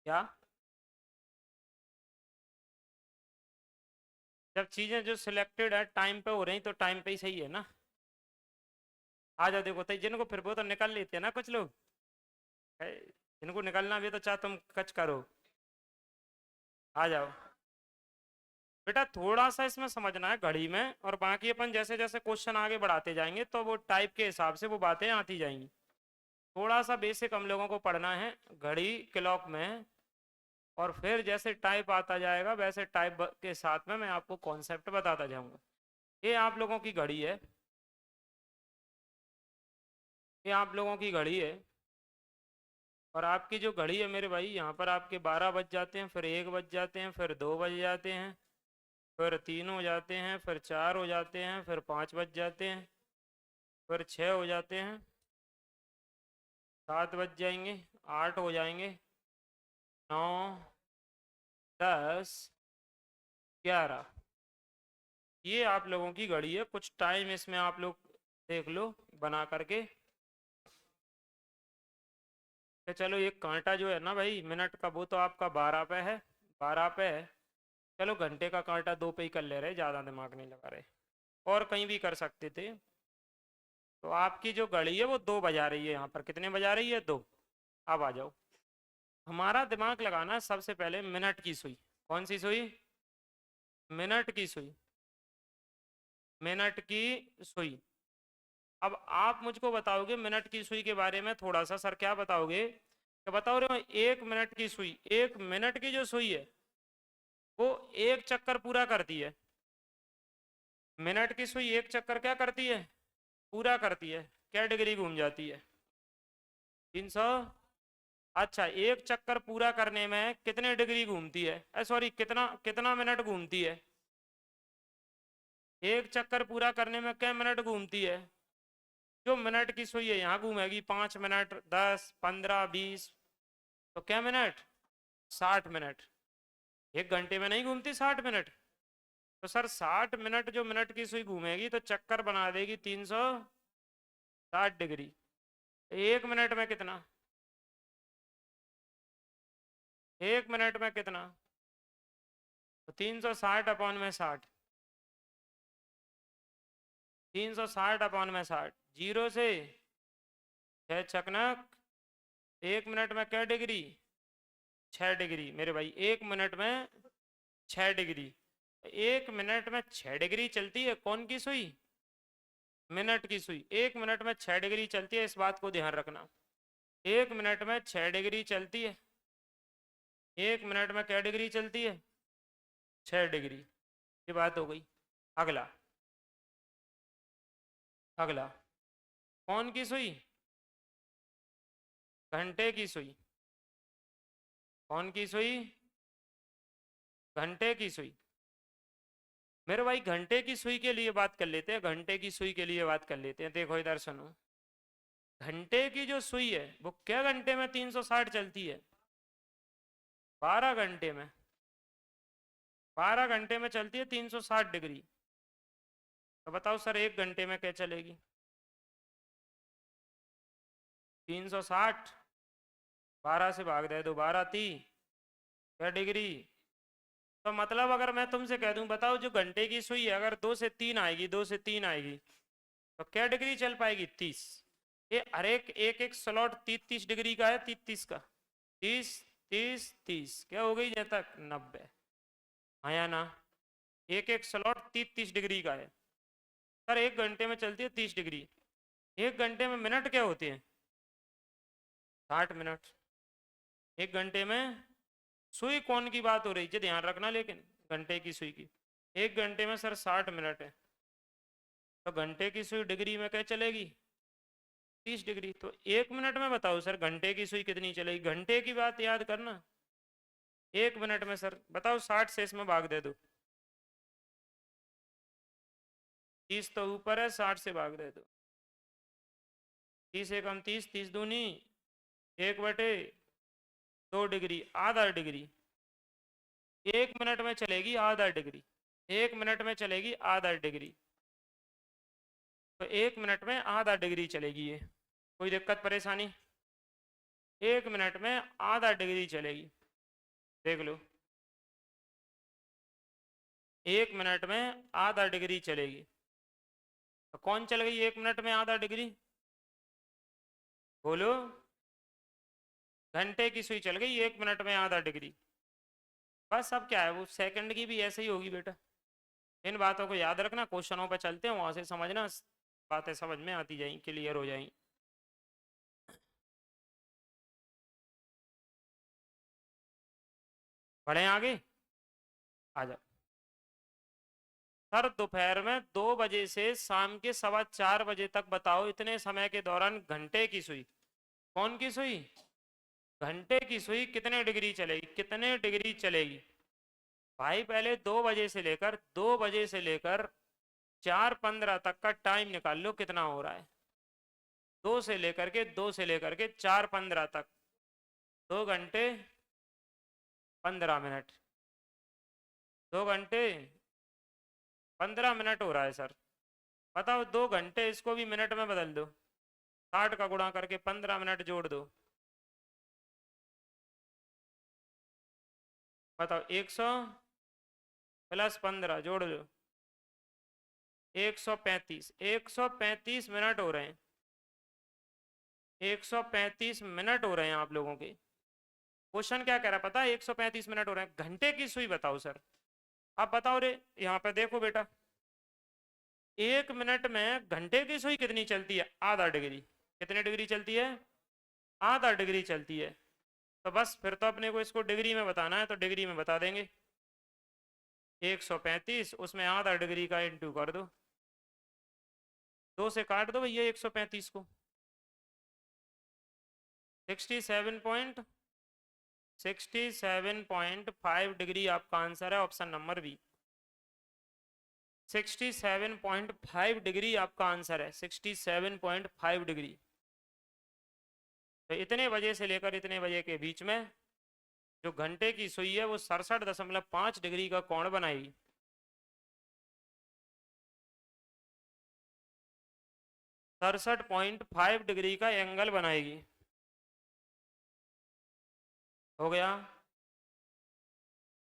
क्या? जब चीजें जो सिलेक्टेड है टाइम पे हो रही तो टाइम पे ही सही है ना। आ जाओ, देखो तो जिनको फिर वो तो निकल लेते हैं ना कुछ लोग। है, जिनको निकलना भी है तो चाहे तुम कच करो। आ जाओ बेटा, थोड़ा सा इसमें समझना है घड़ी में, और बाकी अपन जैसे जैसे क्वेश्चन आगे बढ़ाते जाएंगे तो वो टाइप के हिसाब से वो बातें आती जाएंगी। थोड़ा सा बेसिक हम लोगों को पढ़ना है घड़ी क्लॉक में, और फिर जैसे टाइप आता जाएगा वैसे टाइप के साथ में मैं आपको कॉन्सेप्ट बताता जाऊंगा। ये आप लोगों की घड़ी है, ये आप लोगों की घड़ी है। और आपकी जो घड़ी है मेरे भाई, यहाँ पर आपके 12 बज जाते हैं, फिर 1 बज जाते हैं, फिर 2 बज जाते हैं, फिर 3 हो जाते हैं, फिर 4 हो जाते हैं, फिर 5 बज जाते हैं, फिर 6 हो जाते हैं, 7 बज जाएंगे, 8 हो जाएंगे, 9, 10, 11। ये आप लोगों की घड़ी है। कुछ टाइम इसमें आप लोग देख लो बना करके। तो चलो ये कांटा जो है ना भाई मिनट का, वो तो आपका 12 पे है, 12 पे है। चलो घंटे का कांटा 2 पे ही कर ले रहे, ज़्यादा दिमाग नहीं लगा रहे, और कहीं भी कर सकते थे। तो आपकी जो घड़ी है वो 2 बजा रही है, यहाँ पर कितने बजा रही है? 2। अब आ जाओ, हमारा दिमाग लगाना है सबसे पहले मिनट की सुई। कौन सी सुई? मिनट की सुई, मिनट की सुई। अब आप मुझको बताओगे मिनट की सुई के बारे में थोड़ा सा, सर क्या बताओगे? क्या बताओ रहे हो? 1 मिनट की सुई, 1 मिनट की जो सुई है वो एक चक्कर पूरा करती है। मिनट की सुई एक चक्कर क्या करती है? पूरा करती है। क्या डिग्री घूम जाती है? 300। अच्छा, एक चक्कर पूरा करने में कितने डिग्री घूमती है? सॉरी, कितना कितना मिनट घूमती है? एक चक्कर पूरा करने में क्या मिनट घूमती है? जो मिनट की सुई है यहाँ घूमेगी 5 मिनट, 10, 15, 20। तो क्या मिनट? 60 मिनट। 1 घंटे में नहीं घूमती 60 मिनट। तो सर 60 मिनट जो मिनट की सुई घूमेगी तो चक्कर बना देगी 360 डिग्री। 1 मिनट में कितना? 1 मिनट में कितना? तो 360/60। 360/60, जीरो से 6 छकनक। 1 मिनट में क्या डिग्री? 6 डिग्री मेरे भाई, 1 मिनट में 6 डिग्री। 1 मिनट में 6 डिग्री चलती है कौन की सुई? मिनट की सुई 1 मिनट में 6 डिग्री चलती है, इस बात को ध्यान रखना। 1 मिनट में 6 डिग्री चलती है। 1 मिनट में क्या डिग्री चलती है? 6 डिग्री। ये बात हो गई। अगला, अगला कौन की सुई? घंटे की सुई। कौन की सुई? घंटे की सुई। मेरे भाई घंटे की सुई के लिए बात कर लेते हैं, घंटे की सुई के लिए बात कर लेते हैं। देखो इधर सुनो, घंटे की जो सुई है वो क्या घंटे में 360 चलती है? 12 घंटे में। 12 घंटे में चलती है 360 डिग्री। तो बताओ सर 1 घंटे में क्या चलेगी? 360, 12 से भाग दे दो, 12 क्या डिग्री? तो मतलब अगर मैं तुमसे कह दूं बताओ जो घंटे की सुई है अगर 2 से 3 आएगी, 2 से 3 आएगी, तो क्या डिग्री चल पाएगी? 30। ये हर एक एक एक स्लॉट 30 30 डिग्री का है, 30 30 का। 30 30 30 क्या हो गई जब तक? 90। हाँ या ना? एक एक स्लॉट 30 30 डिग्री का है। सर 1 घंटे में चलती है 30 डिग्री। 1 घंटे में मिनट क्या होते हैं? 60 मिनट। 1 घंटे में सुई कौन की बात हो रही है ध्यान रखना, लेकिन घंटे की सुई की। 1 घंटे में सर 60 मिनट है, तो घंटे की सुई डिग्री में क्या चलेगी? 30 डिग्री। तो 1 मिनट में बताओ सर घंटे की सुई कितनी चलेगी? घंटे की बात याद करना। 1 मिनट में सर बताओ 60 से इसमें भाग दे दो। 30 तो ऊपर है, 60 से भाग दे दो। 30 एकम 30, 30 दूनी 1/2 डिग्री, आधा डिग्री। 1 मिनट में चलेगी आधा डिग्री। 1 मिनट में चलेगी आधा डिग्री। तो 1 मिनट में आधा डिग्री चलेगी ये। कोई दिक्कत परेशानी? 1 मिनट में आधा डिग्री चलेगी। देख लो, 1 मिनट में आधा डिग्री चलेगी। तो कौन चल गई 1 मिनट में आधा डिग्री? बोलो। घंटे की सुई चल गई 1 मिनट में आधा डिग्री। बस अब क्या है, वो सेकंड की भी ऐसे ही होगी बेटा। इन बातों को याद रखना, क्वेश्चनों पे चलते हैं, वहां से समझना, बातें समझ में आती जाएंगी, क्लियर हो जाएंगी। बढ़े आगे, आ जाओ। सर दोपहर में 2 बजे से शाम के 4:15 बजे तक बताओ, इतने समय के दौरान घंटे की सुई, कौन की सुई? घंटे की सुई कितने डिग्री चलेगी, कितने डिग्री चलेगी? भाई पहले 2 बजे से लेकर 4:15 तक का टाइम निकाल लो, कितना हो रहा है। 2 से लेकर के 4:15 तक, 2 घंटे 15 मिनट, 2 घंटे 15 मिनट हो रहा है सर। बताओ 2 घंटे, इसको भी मिनट में बदल दो, 60 का गुणा करके 15 मिनट जोड़ दो। बताओ 100 प्लस 15 जोड़ दो, 135, 135 मिनट हो रहे हैं, 135 मिनट हो रहे हैं आप लोगों के। क्वेश्चन क्या कह रहा है पता है? 135 मिनट हो रहे हैं, घंटे की सुई बताओ सर। आप बताओ रे, यहाँ पे देखो बेटा, 1 मिनट में घंटे की सुई कितनी चलती है? आधा डिग्री। कितनी डिग्री चलती है? आधा डिग्री चलती है। तो बस फिर तो अपने को इसको डिग्री में बताना है, तो डिग्री में बता देंगे। 135, उसमें आधा डिग्री का इंटू कर दो, 2 से काट दो भैया 135 को। 67.5 डिग्री आपका आंसर है, ऑप्शन नंबर बी। 67.5 डिग्री आपका आंसर है, 67.5 डिग्री। तो इतने बजे से लेकर इतने बजे के बीच में जो घंटे की सुई है वो 67.5 डिग्री का कोण बनाएगी। 67.5 डिग्री का एंगल बनाएगी। हो गया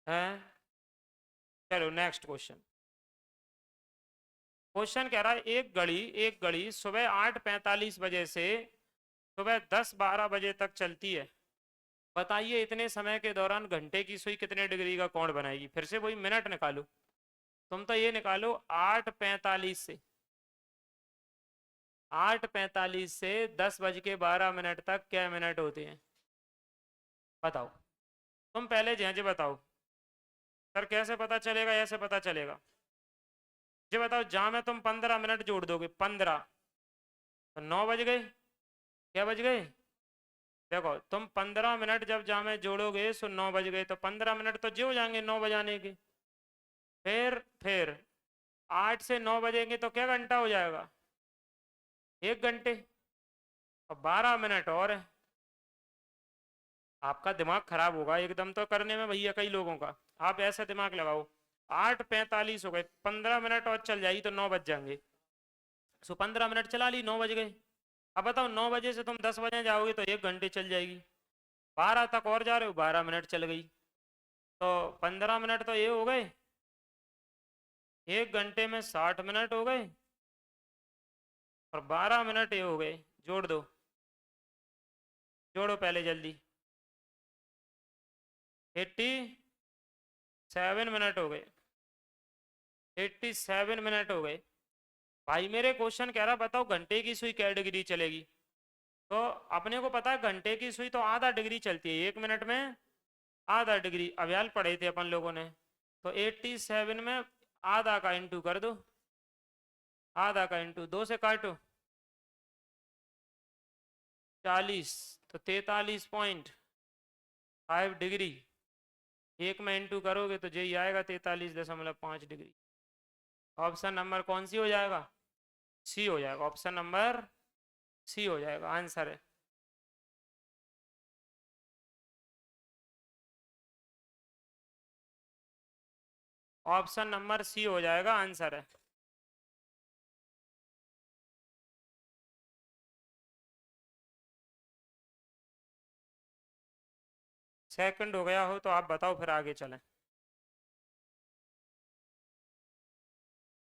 है? चलो नेक्स्ट क्वेश्चन। क्वेश्चन कह रहा है एक घड़ी सुबह 8:45 बजे से सुबह 10:12 बजे तक चलती है। बताइए इतने समय के दौरान घंटे की सुई कितने डिग्री का कोण बनाएगी? फिर से वही मिनट निकालो, तुम तो ये निकालो 8:45 से, 8:45 से 10:12 तक क्या मिनट होते हैं? बताओ। तुम पहले जी बताओ सर, कैसे पता चलेगा? ऐसे पता चलेगा जी, बताओ। जहां में तुम 15 मिनट जोड़ दोगे, 15 तो 9 बज गए। क्या बज गए? देखो तुम 15 मिनट जब जहां में जोड़ोगे सो 9 बज गए, तो 15 मिनट तो जो हो जाएंगे 9 बजाने के। फिर 8 से 9 बजेंगे तो क्या घंटा हो जाएगा? 1 घंटे। और 12 मिनट और है। आपका दिमाग खराब होगा एकदम तो करने में भैया कई लोगों का। आप ऐसा दिमाग लगाओ, 8:45 हो गए, 15 मिनट और चल जाएगी तो 9 बज जाएंगे। सो 15 मिनट चला ली, 9 बज गए। अब बताओ 9 बजे से तुम 10 बजे जाओगे तो 1 घंटे चल जाएगी। 12 तक और जा रहे हो, 12 मिनट चल गई। तो 15 मिनट तो ये हो गए, 1 घंटे में 60 मिनट हो गए, और 12 मिनट ये हो गए। जोड़ दो, जोड़ो पहले जल्दी। 87 मिनट हो गए, 87 मिनट हो गए। भाई मेरे क्वेश्चन कह रहा बताओ घंटे की सुई क्या डिग्री चलेगी? तो अपने को पता है घंटे की सुई तो आधा डिग्री चलती है, 1 मिनट में आधा डिग्री अभ्याल पढ़े थे अपन लोगों ने। तो 87 में आधा का इंटू कर दो, आधा का इंटू 2 से काटो, 40, तो 43.5 डिग्री। एक में इंटू करोगे तो यही आएगा 43.5 डिग्री। ऑप्शन नंबर कौन सी हो जाएगा? सी हो जाएगा, ऑप्शन नंबर सी हो जाएगा, आंसर है। ऑप्शन नंबर सी हो जाएगा, आंसर है। सेकंड हो गया हो तो आप बताओ, फिर आगे चलें।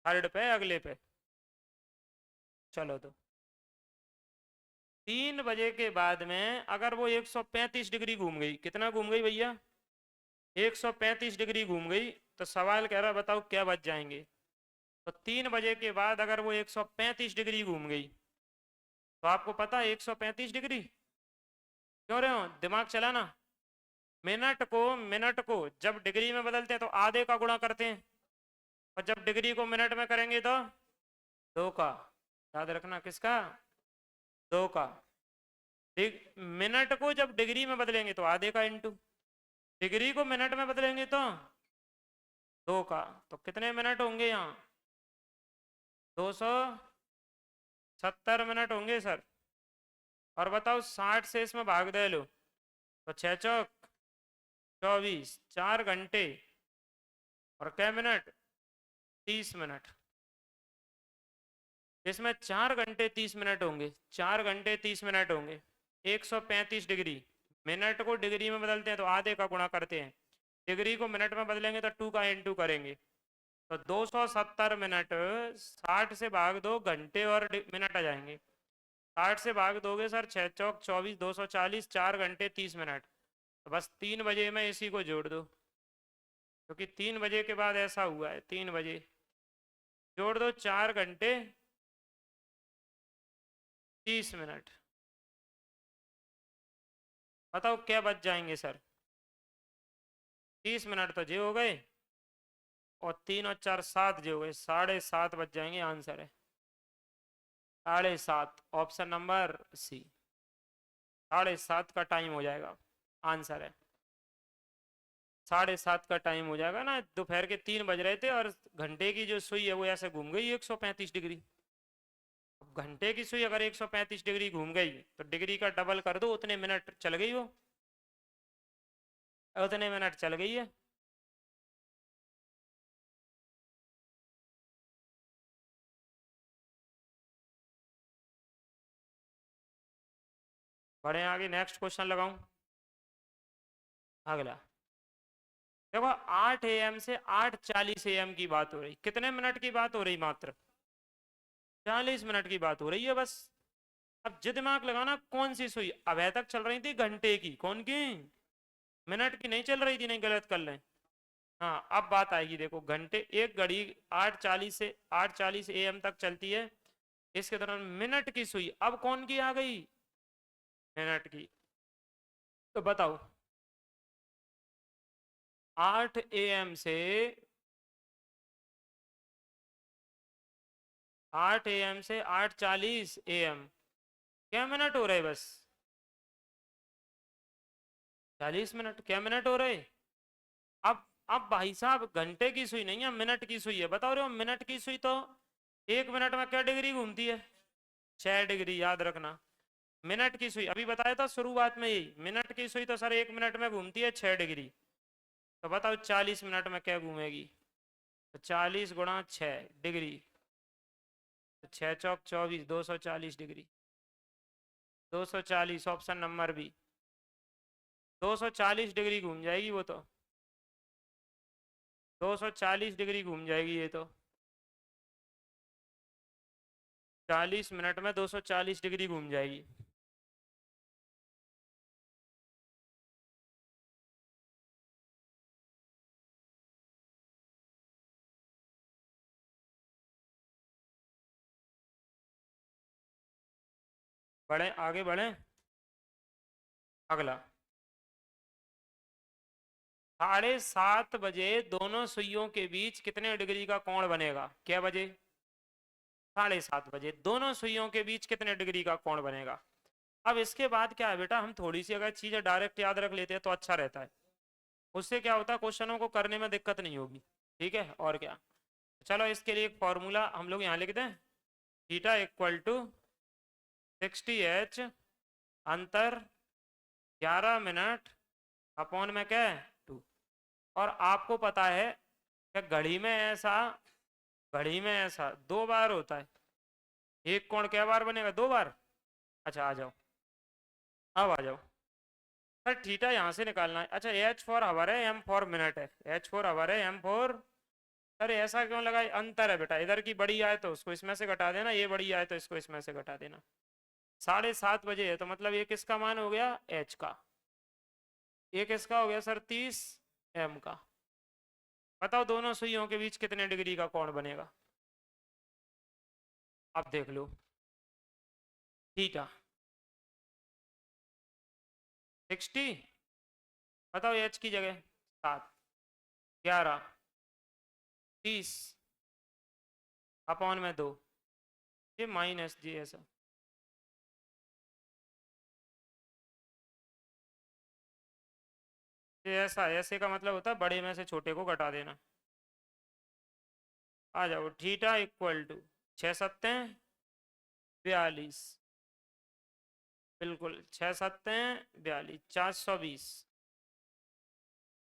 थर्ड पे, अगले पे। चलो तो 3 बजे के बाद में अगर वो 135 डिग्री घूम गई, कितना घूम गई भैया? 135 डिग्री घूम गई। तो सवाल कह रहा बताओ क्या बच जाएंगे। तो 3 बजे के बाद अगर वो 135 डिग्री घूम गई, तो आपको पता है 135 डिग्री क्यों रहे हो, दिमाग चलाना। मिनट को जब डिग्री में बदलते हैं तो आधे का गुणा करते हैं, और जब डिग्री को मिनट में करेंगे तो 2 का। याद रखना, किसका? 2 का। मिनट को जब डिग्री में बदलेंगे तो आधे का इंटू, डिग्री को मिनट में बदलेंगे तो 2 का। तो कितने मिनट होंगे यहाँ? 270 मिनट होंगे सर। और बताओ 60 से इसमें भाग दे लो, तो 6 चौक 24, 4 घंटे और कै मिनट? 30 मिनट। इसमें 4 घंटे 30 मिनट होंगे, 4 घंटे 30 मिनट होंगे। 135 डिग्री, मिनट को डिग्री में बदलते हैं तो आधे का गुणा करते हैं, डिग्री को मिनट में बदलेंगे तो 2 का इंटू करेंगे। तो 270 मिनट, 60 से भाग दो, घंटे और मिनट आ जाएंगे। 60 से भाग दोगे सर, 6 चौक 24, 240, 4 घंटे 30 मिनट। तो बस 3 बजे में इसी को जोड़ दो, क्योंकि 3 बजे के बाद ऐसा हुआ है। 3 बजे जोड़ दो, 4 घंटे 30 मिनट। बताओ क्या बच जाएंगे सर? 30 मिनट तो जे हो गए, और 3 और 4 7 जे हो गए, 7.5 बच जाएंगे। आंसर है 7.5, ऑप्शन नंबर सी। 7.5 का टाइम हो जाएगा, आंसर है 7.5 का टाइम हो जाएगा ना। दोपहर के 3 बज रहे थे और घंटे की जो सुई है वो ऐसे घूम गई 135 डिग्री। अब घंटे की सुई अगर 135 डिग्री घूम गई तो डिग्री का डबल कर दो, उतने मिनट चल गई वो, उतने मिनट चल गई है। बढ़े आगे, नेक्स्ट क्वेश्चन लगाऊं। अगला देखो, 8 AM से 8:40 AM की बात हो रही, कितने मिनट की बात हो रही? मात्र 40 मिनट की बात हो रही है बस। अब जो दिमाग लगाना, कौन सी सुई अब तक चल रही थी? घंटे की। कौन की? मिनट की नहीं चल रही थी, नहीं गलत कर लें। हाँ, अब बात आएगी। देखो घंटे, एक घड़ी 8:40 से 8:40 AM तक चलती है, इसके दौरान मिनट की सुई अब कौन की आ गई? मिनट की। तो बताओ 8 AM से 8 AM से 8:40 AM, क्या मिनट हो रहे बस? 40 मिनट, क्या मिनट हो रहे? अब भाई साहब, घंटे की सुई नहीं है, मिनट की सुई है। बताओ रहे हो, मिनट की सुई तो 1 मिनट में क्या डिग्री घूमती है? 6 डिग्री, याद रखना। मिनट की सुई अभी बताया था शुरुआत में, यही मिनट की सुई तो सर 1 मिनट में घूमती है 6 डिग्री। तो बताओ 40 मिनट में क्या घूमेगी? तो 40 × 6 डिग्री, तो 6 चौक 24, 240 degree. 240, option number B. 240 degree घूम जाएगी वो तो, 240 डिग्री घूम जाएगी ये तो। 40 मिनट में 240 डिग्री घूम जाएगी। बढ़े आगे बढ़े। अगला, 7:30 बजे दोनों सुइयों के बीच कितने डिग्री का कोण बनेगा? क्या बजे? 7:30 बजे दोनों सुइयों के बीच कितने डिग्री का कोण बनेगा? अब इसके बाद क्या है बेटा, हम थोड़ी सी अगर चीजें डायरेक्ट याद रख लेते हैं तो अच्छा रहता है। उससे क्या होता है, क्वेश्चनों को करने में दिक्कत नहीं होगी। ठीक है, और क्या। चलो इसके लिए एक फॉर्मूला हम लोग यहाँ लिख दें। थीटा इक्वल टू 60H अंतर 11 मिनट अपॉन में क्या है 2। और आपको पता है कि घड़ी में ऐसा 2 बार होता है। एक कोण क्या बार बनेगा? 2 बार। अच्छा आ जाओ, अब आ जाओ। सर थीटा यहाँ से निकालना है। अच्छा एच फॉर आवर है, एम फॉर मिनट है, एच फॉर आवर है, एम फॉर। सर ऐसा क्यों लगा, अंतर है बेटा, इधर की बड़ी आए तो उसको इसमें से घटा देना, ये बड़ी आए तो इसको इसमें से घटा देना। 7:30 बजे है तो मतलब ये किसका मान हो गया, एच का। ये किसका हो गया सर, 30 एम का। बताओ दोनों सुइयों के बीच कितने डिग्री का कोण बनेगा। अब देख लो, थीटा 60, बताओ एच की जगह 7, 11, 30 अपॉन में 2, ये माइनस जी ऐसा। ये ऐसा, ऐसे का मतलब होता है बड़े में से छोटे को घटा देना। आ जाओ, थीटा इक्वल टू 6×7=42, बिल्कुल 6×7=42, 420,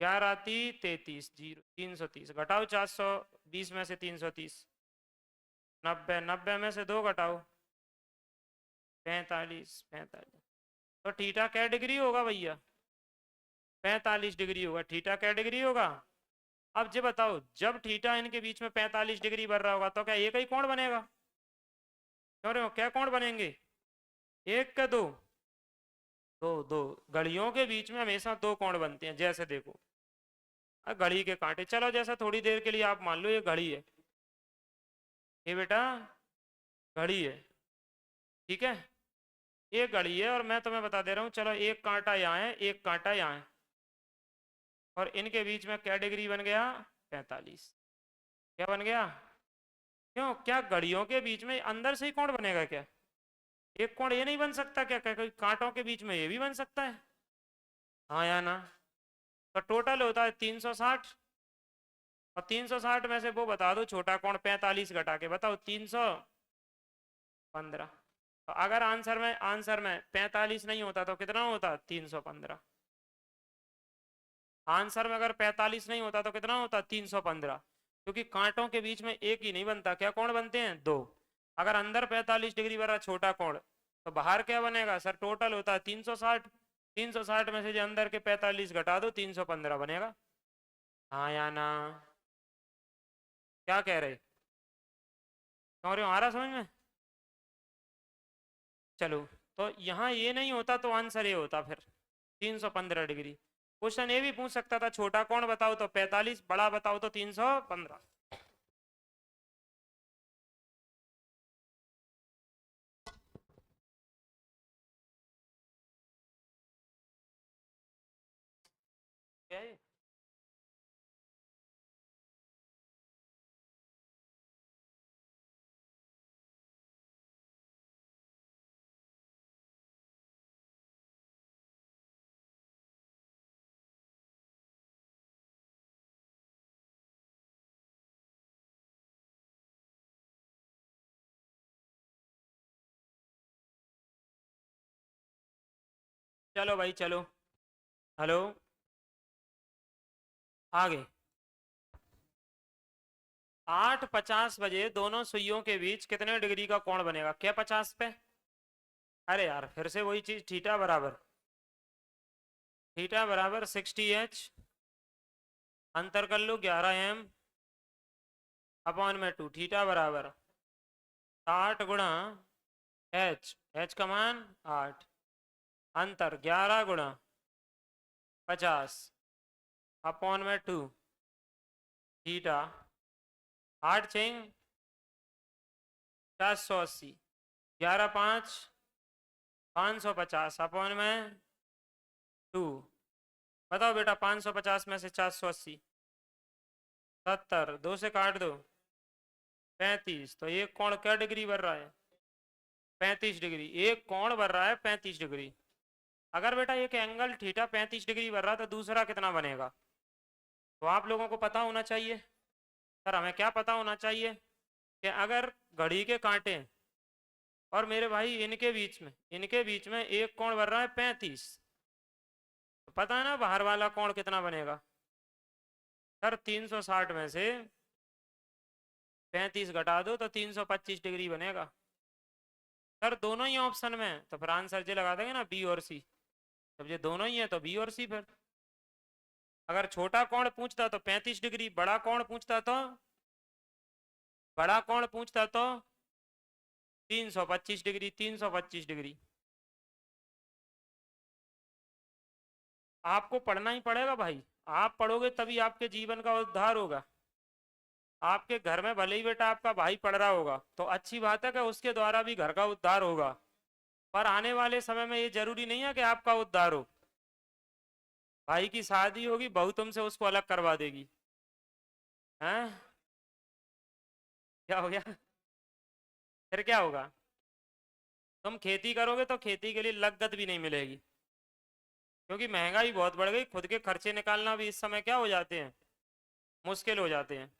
11×3=33, 330 घटाओ 420 में से 330, 90, 90 में से 2 घटाओ 45, 45। तो थीटा क्या डिग्री होगा भैया, 45 डिग्री होगा। थीटा क्या डिग्री होगा। अब जी बताओ, जब थीटा इनके बीच में 45 डिग्री बढ़ रहा होगा तो क्या एक ही कोण बनेगा, क्यों रहे हो, क्या कोण बनेंगे, एक का दो, दो दो। घड़ियों के बीच में हमेशा दो कोण बनते हैं, जैसे देखो घड़ी के कांटे, चलो जैसा थोड़ी देर के लिए आप मान लो ये घड़ी है, ये बेटा घड़ी है, ठीक है, ये घड़ी है और मैं तुम्हें बता दे रहा हूँ, चलो एक कांटा यहाँ है, एक कांटा यहाँ है, और इनके बीच में क्या डिग्री बन गया, 45। क्या बन गया, क्यों, क्या घड़ियों के बीच में अंदर से ही कोण बनेगा क्या, एक कोण ये नहीं बन सकता क्या, क्या कोई कांटों के बीच में ये भी बन सकता है, हाँ या ना। तो टोटल होता है 360, और 360 में से वो बता दो छोटा कोण 45 घटा के बताओ, 315। तो अगर आंसर में 45 नहीं होता तो कितना होता, 315। आंसर में अगर 45 नहीं होता तो कितना होता, 315, क्योंकि कांटों के बीच में एक ही नहीं बनता, क्या कोण बनते हैं, दो। अगर अंदर 45 डिग्री वाला छोटा कोण तो बाहर क्या बनेगा सर, टोटल होता है 360, 360 में से जो अंदर के 45 घटा दो 315 बनेगा, हाँ या ना। क्या कह रहे, क्यों रहे हो, आ रहा समझ में। चलो, तो यहाँ ये नहीं होता तो आंसर ये होता फिर 315 डिग्री। क्वेश्चन ये भी पूछ सकता था छोटा कोण बताओ तो 45, बड़ा बताओ तो 315। क्या है, चलो भाई चलो, हेलो, आगे 8:50 दोनों सुइयों के बीच कितने डिग्री का कोण बनेगा, क्या 50 पे, अरे यार फिर से वही चीज, थीटा बराबर 60h, अंतर कर लो 11m अपॉन में 2, थीटा बराबर 60 × h का मान 8, अंतर 11 × 50 अपॉन में 2, थीटा 8×480, 11×5=550 अपॉन में 2। बताओ बेटा 550 में से 480, 70, 2 से काट दो 35, तो एक कोण क्या डिग्री बढ़ रहा है, 35 डिग्री, एक कोण बढ़ रहा है 35 डिग्री। अगर बेटा एक एंगल थीटा 35 डिग्री बढ़ रहा है तो दूसरा कितना बनेगा, तो आप लोगों को पता होना चाहिए। सर हमें क्या पता होना चाहिए, कि अगर घड़ी के कांटे और मेरे भाई इनके बीच में एक कोण बढ़ रहा है 35, तो पता है ना बाहर वाला कोण कितना बनेगा। सर 360 में से 35 घटा दो तो 325 डिग्री बनेगा। सर दोनों ही ऑप्शन में, तो फिर आंसर जो लगा देंगे ना, बी और सी। जब ये दोनों ही है तो बी और सी। फिर अगर छोटा कोण पूछता तो 35 डिग्री, बड़ा कोण पूछता तो 325 डिग्री, 325 डिग्री। आपको पढ़ना ही पड़ेगा भाई, आप पढ़ोगे तभी आपके जीवन का उद्धार होगा। आपके घर में भले ही बेटा आपका भाई पढ़ रहा होगा तो अच्छी बात है कि उसके द्वारा भी घर का उद्धार होगा, पर आने वाले समय में ये जरूरी नहीं है कि आपका उद्धार हो। भाई की शादी होगी, बहू तुमसे उसको अलग करवा देगी, हैं? क्या हो गया? फिर क्या होगा? तुम खेती करोगे तो खेती के लिए लागत भी नहीं मिलेगी, क्योंकि महंगाई बहुत बढ़ गई, खुद के खर्चे निकालना भी इस समय क्या हो जाते हैं, मुश्किल हो जाते हैं।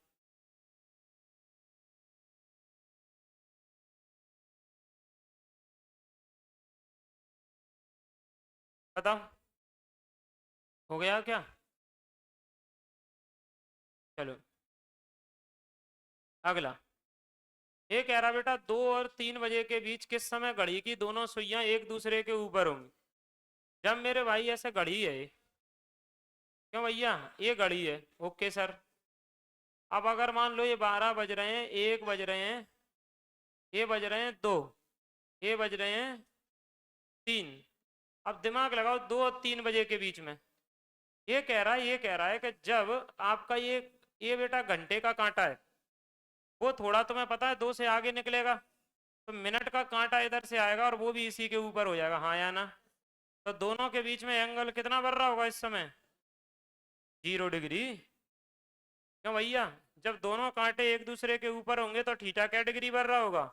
बताओ, हो गया क्या? चलो अगला। ये कह रहा बेटा 2 और 3 बजे के बीच किस समय घड़ी की दोनों सुइयां एक दूसरे के ऊपर होंगी? जब मेरे भाई ऐसे घड़ी है, क्यों भैया ये घड़ी है, ओके सर। अब अगर मान लो ये 12 बज रहे हैं, 1 बज रहे हैं, ये बज रहे हैं 2, ये बज रहे हैं 3। अब दिमाग लगाओ 2 और 3 बजे के बीच में। ये कह रहा है कि जब आपका ये बेटा घंटे का कांटा है, वो थोड़ा तुम्हें पता है 2 से आगे निकलेगा, तो मिनट का कांटा इधर से आएगा और वो भी इसी के ऊपर हो जाएगा, हाँ या ना? तो दोनों के बीच में एंगल कितना बढ़ रहा होगा इस समय? 0 डिग्री। क्यों भैया? जब दोनों कांटे एक दूसरे के ऊपर होंगे तो थीटा क्या डिग्री बढ़ रहा होगा?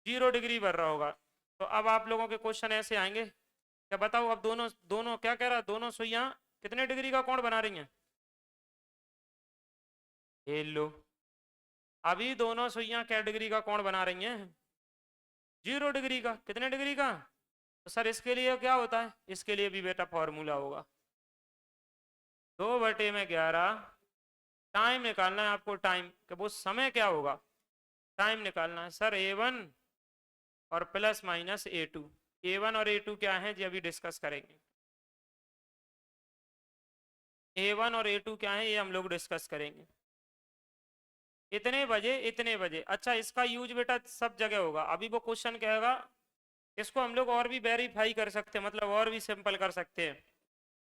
0 डिग्री बढ़ रहा होगा। तो अब आप लोगों के क्वेश्चन ऐसे आएंगे, क्या बताओ अब दोनों दोनों क्या कह रहा है, दोनों सुइयां कितने डिग्री का कोण बना रही हैं? ये लो, अभी दोनों सुइयां क्या डिग्री का कोण बना रही हैं? 0 डिग्री का। कितने डिग्री का? तो सर इसके लिए क्या होता है? इसके लिए भी बेटा फॉर्मूला होगा, 2/11। टाइम निकालना है आपको, टाइम कि वो समय क्या होगा, टाइम निकालना है सर। A1 और प्लस माइनस A2। A1 और A2 क्या है जी, अभी डिस्कस करेंगे। A1 और A2 क्या है ये हम लोग डिस्कस करेंगे। इतने बजे इतने बजे, अच्छा इसका यूज बेटा सब जगह होगा। अभी वो क्वेश्चन कहेगा, इसको हम लोग और भी वेरीफाई कर सकते हैं, मतलब और भी सिंपल कर सकते हैं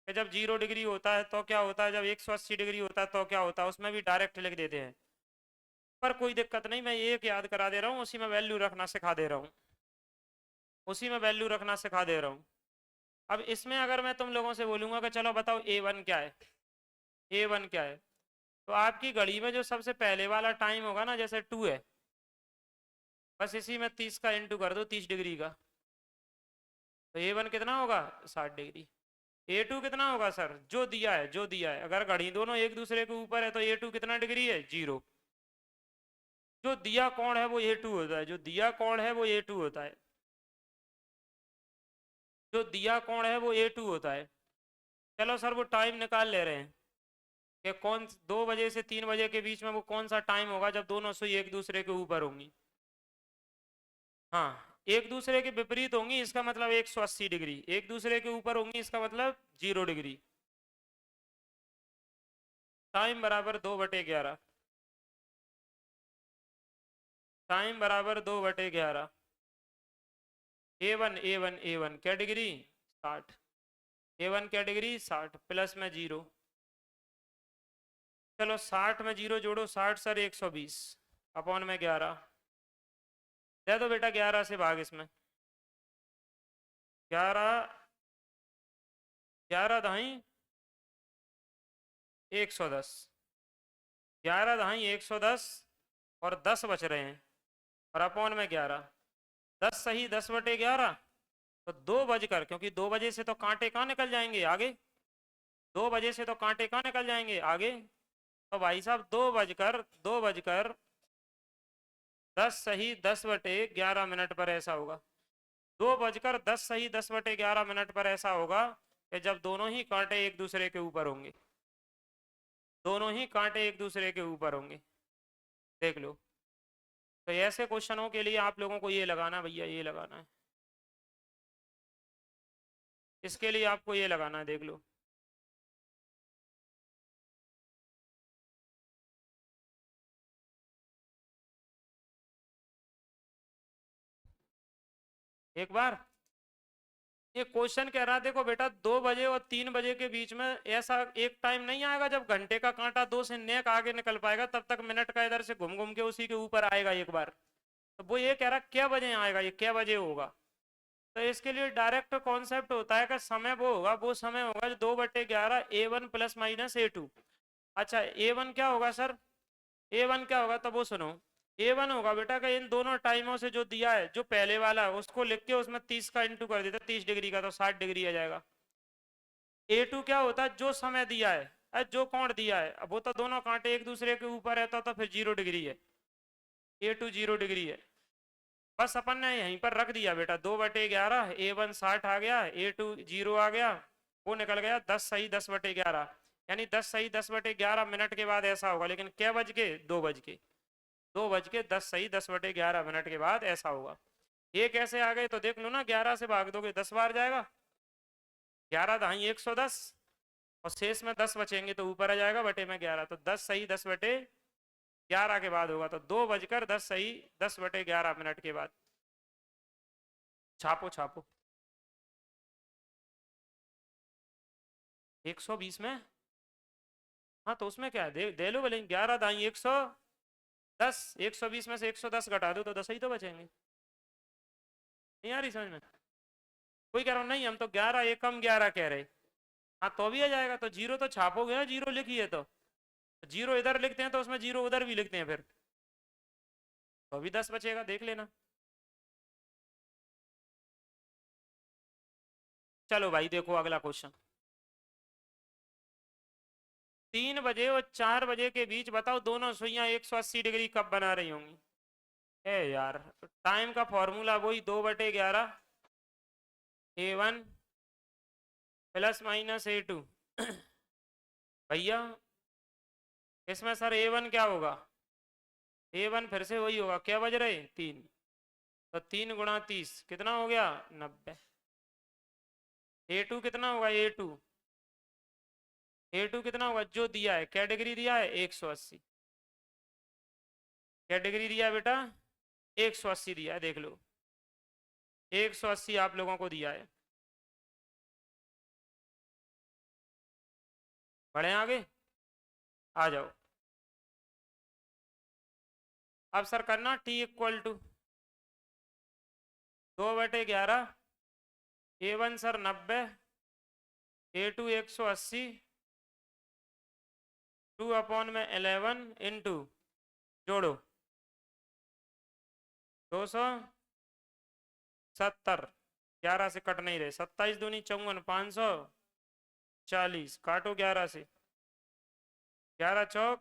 कि जब 0 डिग्री होता है तो क्या होता है, जब 180 डिग्री होता है तो क्या होता है, उसमें भी डायरेक्ट लिख देते हैं। पर कोई दिक्कत नहीं, मैं एक याद करा दे रहा हूँ, उसी में वैल्यू रखना सिखा दे रहा हूँ, उसी में वैल्यू रखना सिखा दे रहा हूँ। अब इसमें अगर मैं तुम लोगों से बोलूंगा कि चलो बताओ A1 क्या है, A1 क्या है, तो आपकी घड़ी में जो सबसे पहले वाला टाइम होगा ना, जैसे 2 है, बस इसी में 30 का इंटू कर दो, 30 डिग्री का, तो A1 कितना होगा? 60 डिग्री। A2 कितना होगा सर? जो दिया है, जो दिया है, अगर घड़ी दोनों एक दूसरे के ऊपर है तो A2 कितना डिग्री है? 0। जो दिया कोण है वो A2 होता है, जो दिया कोण है वो A2 होता है, जो दिया कोण है वो A2 होता है। चलो सर वो टाइम निकाल ले रहे हैं कि कौन 2 बजे से 3 बजे के बीच में वो कौन सा टाइम होगा जब दोनों सुई एक दूसरे के ऊपर होंगी। हाँ, एक दूसरे के विपरीत होंगी इसका मतलब 180 डिग्री, एक दूसरे के ऊपर होंगी इसका मतलब 0 डिग्री। टाइम बराबर 2/11, टाइम बराबर 2/11। A1 क्या डिग्री? 60। A1 क्या डिग्री? 60 प्लस में 0। चलो 60 में 0 जोड़ो, 60 सर 120 अपॉन में 11। दे दो बेटा 11 से भाग इसमें, 11, 11 × 110, 11 × 110 और 10 बच रहे हैं, और अपॉन में 11, 10 सही 10/11। तो 2 बजकर, क्योंकि 2 बजे से तो कांटे कहाँ निकल जाएंगे आगे, 2 बजे से तो कांटे कहाँ निकल जाएंगे आगे, तो भाई साहब 2 बजकर 10 सही 10/11 मिनट पर ऐसा होगा। 2 बजकर 10 सही 10/11 मिनट पर ऐसा होगा कि जब दोनों ही कांटे एक दूसरे के ऊपर होंगे, दोनों ही कांटे एक दूसरे के ऊपर होंगे। देख लो, तो ऐसे क्वेश्चनों के लिए आप लोगों को ये लगाना, भैया ये लगाना है। इसके लिए आपको ये लगाना है, देख लो। एक बार ये क्वेश्चन कह रहा है, देखो बेटा 2 बजे और 3 बजे के बीच में ऐसा एक टाइम नहीं आएगा जब घंटे का कांटा 2 से नेक आगे निकल पाएगा, तब तक मिनट का इधर से घूम घूम के उसी के ऊपर आएगा एक बार। तो वो ये कह रहा क्या बजे आएगा, ये क्या बजे होगा। तो इसके लिए डायरेक्ट कॉन्सेप्ट होता है कि समय वो होगा, वो समय होगा जो 2/11 A1 प्लस माइनस A2। अच्छा A1 क्या होगा सर, A1 क्या होगा, तो वो सुनो। A1 होगा बेटा का इन दोनों टाइमों से जो दिया है, जो पहले वाला है उसको लिख के उसमें 30 का इंटू कर देते, 30 डिग्री का, तो 60 डिग्री आ जाएगा। A2 क्या होता है, जो समय दिया है, जो कोण दिया है, अब वो तो दोनों कांटे एक दूसरे के ऊपर रहता तो फिर 0 डिग्री है, A2 0 डिग्री है। बस अपन ने यहीं पर रख दिया बेटा, 2/11 A1 60 आ गया, A2 0 आ गया, वो निकल गया 10 सही 10/11, यानी 10 सही 10/11 मिनट के बाद ऐसा होगा, लेकिन क्या बज के, 2 बज के 10 सही 10/11 मिनट के बाद ऐसा होगा। ये कैसे आ गए, तो देख लो ना, 11 से भाग दोगे 10 बार जाएगा, 11 दहाई 110, और शेष में 10 बचेंगे तो ऊपर आ जाएगा बटे में 11, तो 10 सही 10/11 के बाद होगा, तो 2 बजकर 10 सही 10/11 मिनट के बाद। छापो छापो, 120 में, हाँ तो उसमें क्या है, दे लो भले, 11 दाई 110, 120 में से 110 घटा दो तो 10 ही तो बचेंगे। नहीं आ रही समझ में, कोई कह रहा हूँ नहीं हम तो 11 एकम 11 कह रहे, हाँ तो भी आ जाएगा, तो 0 तो छापोगे ना, 0 लिखिए तो 0 इधर लिखते हैं तो उसमें 0 उधर भी लिखते हैं फिर, तो भी 10 बचेगा, देख लेना। चलो भाई देखो अगला क्वेश्चन, 3 बजे और 4 बजे के बीच बताओ दोनों सुइयां 180 डिग्री कब बना रही होंगी। ए यार, टाइम का फॉर्मूला वही, 2/11 A1 प्लस माइनस A2। भैया इसमें सर A1 क्या होगा, A1 फिर से वही होगा, क्या बज रहे 3, तो 3 × 30 कितना हो गया 90। A2 कितना होगा, A2 कितना होगा, जो दिया है क्या डिग्री दिया है 180, क्या डिग्री दिया है बेटा 180 दिया है, देख लो 180 आप लोगों को दिया है। बढ़े आगे, आ जाओ। अब सर करना T equal to 2/11 A1 sir 90, A2 180, 2/11 into जोड़ो 270, 11 से कट नहीं रहे, 27 दूनी 54, 540 काटो 11 से, 11 चौक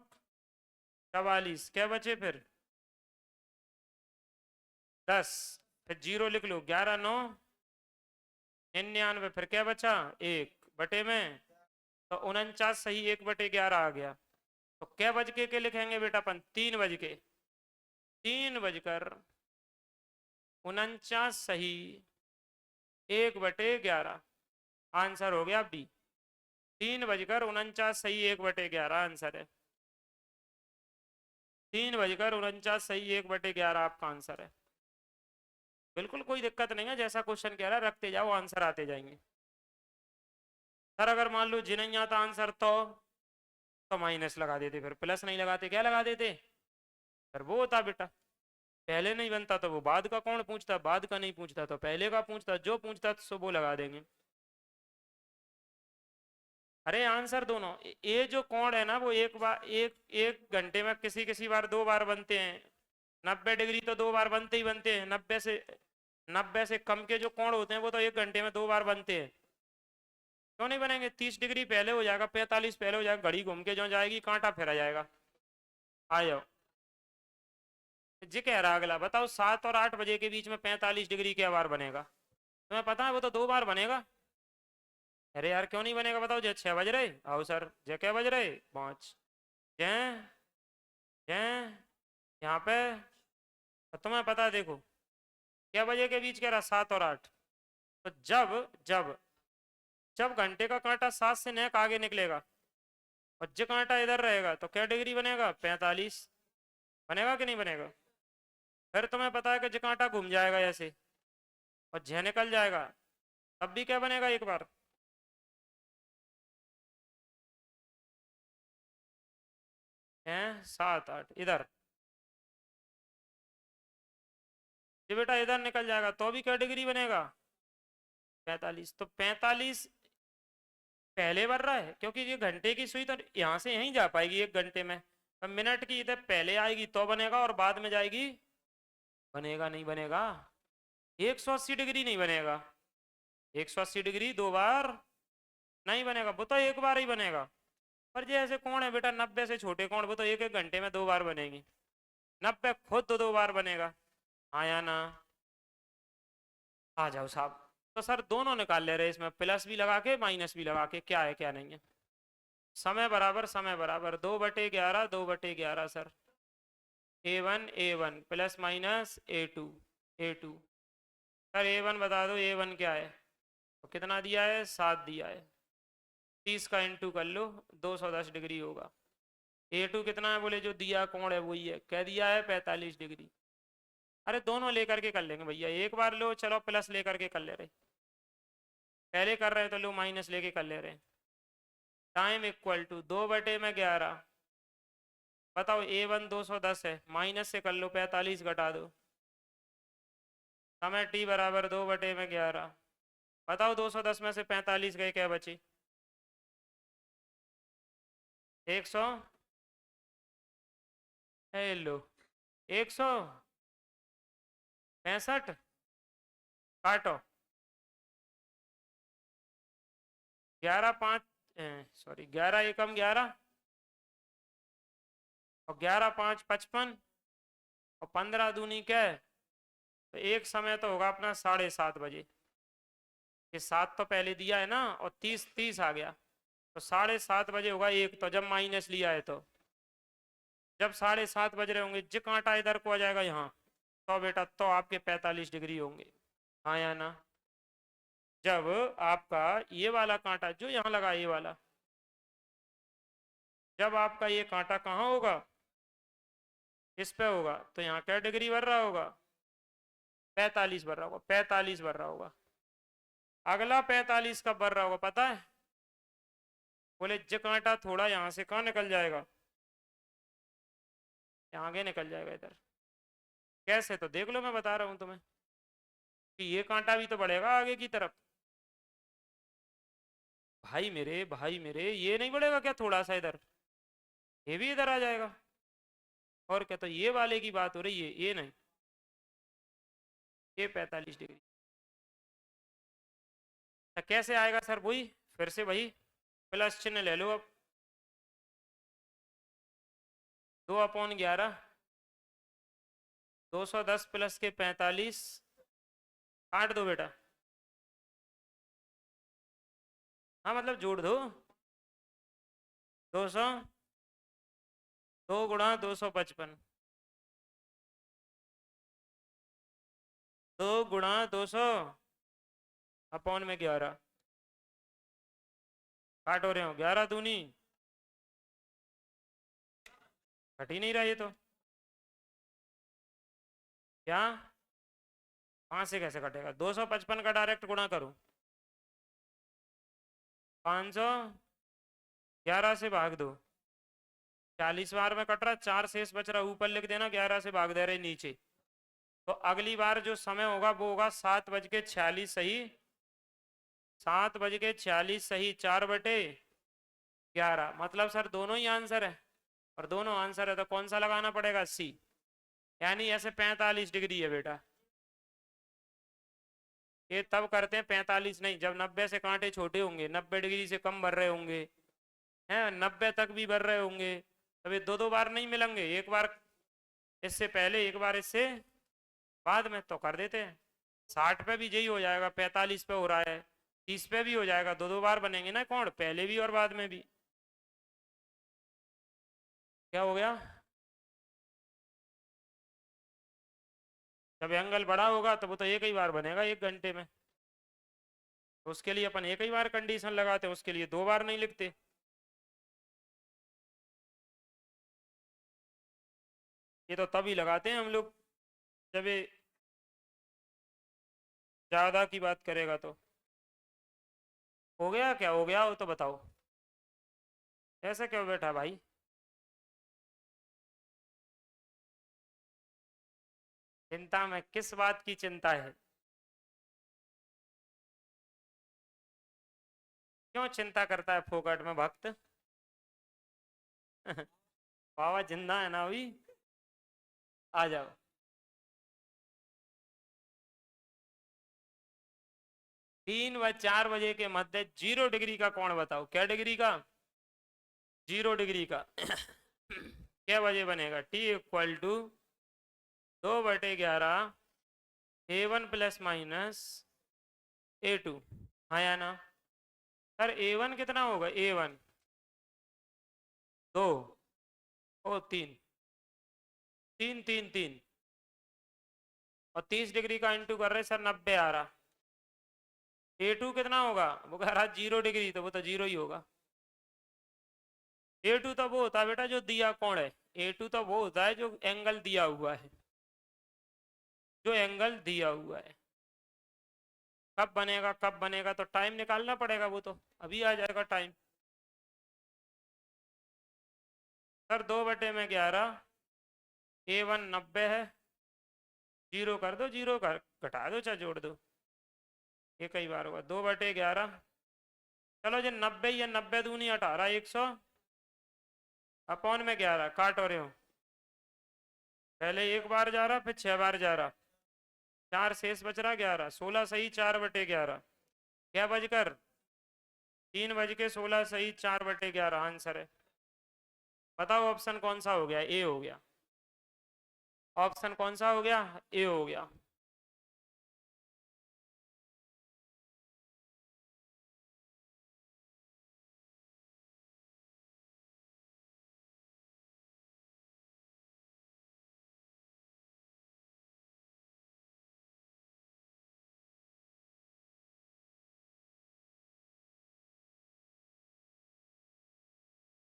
44, क्या बचे फिर 10, फिर 0 लिख लो, 11 9 99, फिर क्या बचा 1 बटे में, तो 49 सही 1/11 आ गया। तो क्या बज के लिखेंगे बेटा अपन, 3 बज के, 3 बजकर 49 सही 1/11, आंसर हो गया बी। 3 बजकर 49 सही 1/11 आंसर है, 3 बजकर 49 सही 1/11 आपका आंसर है। बिल्कुल कोई दिक्कत नहीं है, जैसा क्वेश्चन कह रहा है रखते जाओ, आंसर आते जाएंगे। सर अगर मान लो जी नहीं आता आंसर तो माइनस लगा देते, फिर प्लस नहीं लगाते क्या लगा देते, फिर वो होता बेटा, पहले नहीं बनता तो वो बाद का कौन पूछता, बाद का नहीं पूछता तो पहले का पूछता, जो पूछता तो वो लगा देंगे। अरे आंसर दोनों, ये जो कोण है ना वो एक बार एक एक घंटे में किसी किसी बार 2 बार बनते हैं, 90 डिग्री तो 2 बार बनते ही बनते हैं, 90 से कम के जो कोण होते हैं वो तो 1 घंटे में 2 बार बनते हैं। क्यों नहीं बनेंगे, 30 डिग्री पहले हो जाएगा, 45 पहले हो जाएगा, घड़ी घूम के जो जाएगी कांटा फिर आ जाएगा। आ जाओ जी, कह रहा अगला बताओ 7 और 8 बजे के बीच में 45 डिग्री क्या बार बनेगा, तुम्हें पता है वो तो 2 बार बनेगा। अरे यार क्यों नहीं बनेगा बताओ, जय 6 बज रहे आओ सर, जय क्या बज रहे 5, जय जय यहाँ पे, तो तुम्हें पता है देखो क्या बजे के बीच कह रहा 7 और 8, तो जब जब जब घंटे का कांटा 7 से नेक आगे निकलेगा और जो कांटा इधर रहेगा तो क्या डिग्री बनेगा, 45। बनेगा कि नहीं बनेगा? फिर तुम्हें पता है कि जो कांटा घूम जाएगा ऐसे और झ निकल जाएगा, तब भी क्या बनेगा एक बार, है 7 8 इधर। ये बेटा इधर निकल जाएगा तो भी क्या डिग्री बनेगा, 45। तो 45 पहले बढ़ रहा है क्योंकि ये घंटे की सुई तो यहाँ से यहीं जा पाएगी 1 घंटे में, पर मिनट की इधर पहले आएगी तो बनेगा और बाद में जाएगी, बनेगा नहीं बनेगा, 180 डिग्री नहीं बनेगा, 180 डिग्री 2 बार नहीं बनेगा, वो तो एक बार ही बनेगा। पर ये ऐसे कौन है बेटा 90 से छोटे कौन, वो तो 1 1 घंटे में 2 बार बनेगी, 90 खुद तो 2 बार बनेगा। हाँ या ना? आ जाओ साहब। तो सर दोनों निकाल ले रहे इसमें, प्लस भी लगा के माइनस भी लगा के, क्या है क्या नहीं है। समय बराबर 2/11 2/11 sir, A1 plus minus A2 sir A1 बता दो, A1 क्या है, तो कितना दिया है, 7 दिया है, 30 का इंटू कर लो 210 डिग्री होगा। A2 कितना है बोले, जो दिया कौन है वही है, क्या दिया है 45 डिग्री। अरे दोनों लेकर के कर लेंगे भैया, एक बार लो चलो प्लस लेकर के कर ले रहे, पहले कर रहे तो लो माइनस लेके कर ले रहे। टाइम इक्वल टू 2/11, बताओ A1 210 है, माइनस से कर लो 45 घटा दो, समय T बराबर 2/11। बताओ 210 में से 45 गए क्या बची, 100, हेलो 165, काटो 11 5 सॉरी 11 एकम 11 और 11 5 55 और 15 दूनी क्या है, तो एक समय तो होगा अपना 7:30 बजे, ये 7 तो पहले दिया है ना और 30 30 आ गया, तो 7:30 बजे होगा एक, तो जब माइनस लिया है तो जब 7:30 बज रहे होंगे जो कांटा इधर को आ जाएगा यहाँ, तो बेटा तो आपके 45 डिग्री होंगे। हाँ या ना? जब आपका ये वाला कांटा जो यहाँ लगा ये वाला, जब आपका ये कांटा कहाँ होगा, इस पे होगा, तो यहाँ क्या डिग्री बढ़ रहा होगा, 45 बढ़ रहा होगा, 45 बढ़ रहा होगा। अगला 45 कब बढ़ रहा होगा पता है, बोले जो कांटा थोड़ा यहाँ से कहाँ निकल जाएगा, यहाँ आगे निकल जाएगा इधर। कैसे, तो देख लो मैं बता रहा हूँ तुम्हें कि ये कांटा भी तो बढ़ेगा आगे की तरफ। भाई मेरे ये नहीं बढ़ेगा क्या थोड़ा सा इधर, ये भी इधर आ जाएगा। और क्या, तो ये वाले की बात हो रही है, ये नहीं, ये 45 डिग्री। तो कैसे आएगा सर, वही फिर से वही प्लस चिन्ह ले लो अब, 2/11 210 प्लस के 45, काट दो बेटा, हाँ मतलब जोड़ दो, 200 2 × 255, 2 × 200 अपॉन में 11, काट हो रहे हो 11 दूनी, घट ही नहीं रहा ये तो, क्या 5 से कैसे कटेगा, 255 का डायरेक्ट गुणा करूं, 500 11 से भाग दो, 40 बार में कट रहा, 4 शेष बच रहा, ऊपर लिख देना 11 से भाग दे रहे नीचे। तो अगली बार जो समय होगा वो होगा 7:46 सही, 7:46 सही, 4/11, मतलब सर दोनों ही आंसर है, और दोनों आंसर है तो कौन सा लगाना पड़ेगा, सी, यानी ऐसे 45 डिग्री है बेटा। ये तब करते हैं 45 नहीं, जब 90 से कांटे छोटे होंगे, 90 डिग्री से कम बढ़ रहे होंगे, हैं 90 तक भी बढ़ रहे होंगे, तब ये दो दो बार नहीं मिलेंगे, एक बार इससे पहले एक बार इससे बाद में, तो कर देते हैं। 60 पे भी यही हो जाएगा, 45 पे हो रहा है, 30 पे भी हो जाएगा, दो दो बार बनेंगे ना कौन, पहले भी और बाद में भी। क्या हो गया, जब एंगल बड़ा होगा तो वो तो एक ही बार बनेगा 1 घंटे में। तो उसके लिए अपन एक ही बार कंडीशन लगाते हैं, उसके लिए दो बार नहीं लिखते। ये तो तभी लगाते हैं हम लोग जब ये ज्यादा की बात करेगा तो। हो गया क्या, हो गया हो तो बताओ, ऐसा क्यों बैठा भाई? चिंता में किस बात की चिंता है? क्यों चिंता करता है फोकट में भक्त? बाबा जिंदा है ना अभी? आ जाओ। 3 व 4 बजे के मध्य 0 डिग्री का कोण बताओ, क्या डिग्री का? 0 डिग्री का। क्या बजे बनेगा? T equal to 2/11 A1 plus minus A2। हाँ या ना? सर A1 कितना होगा? A1 2, ओ 3, 3 3 3, और 30 डिग्री का इंटू कर रहे सर, 90 आ रहा। A2 कितना होगा? वो कह रहा 0 डिग्री, तो वो तो जीरो ही होगा। A2 तो वो होता है बेटा जो दिया कोण है। A2 तो वो होता है जो एंगल दिया हुआ है, जो एंगल दिया हुआ है। कब बनेगा, कब बनेगा? तो टाइम निकालना पड़ेगा, वो तो अभी आ जाएगा टाइम। सर 2/11, A1 90 है, जीरो कर दो, जीरो कर घटा दो चाहे जोड़ दो, ये कई बार होगा। 2/11, चलो जी 90 या 90 दूनी 18, 100 अपॉन में 11, काट हो रहे हो। पहले एक बार जा रहा, फिर 6 बार जा रहा, 4 शेष बच रहा, 11 16 सही 4/11, क्या बजकर 3 बज के 16 सही 4/11 आंसर है। बताओ ऑप्शन कौन सा हो गया? ए हो गया। ऑप्शन कौन सा हो गया? ए हो गया।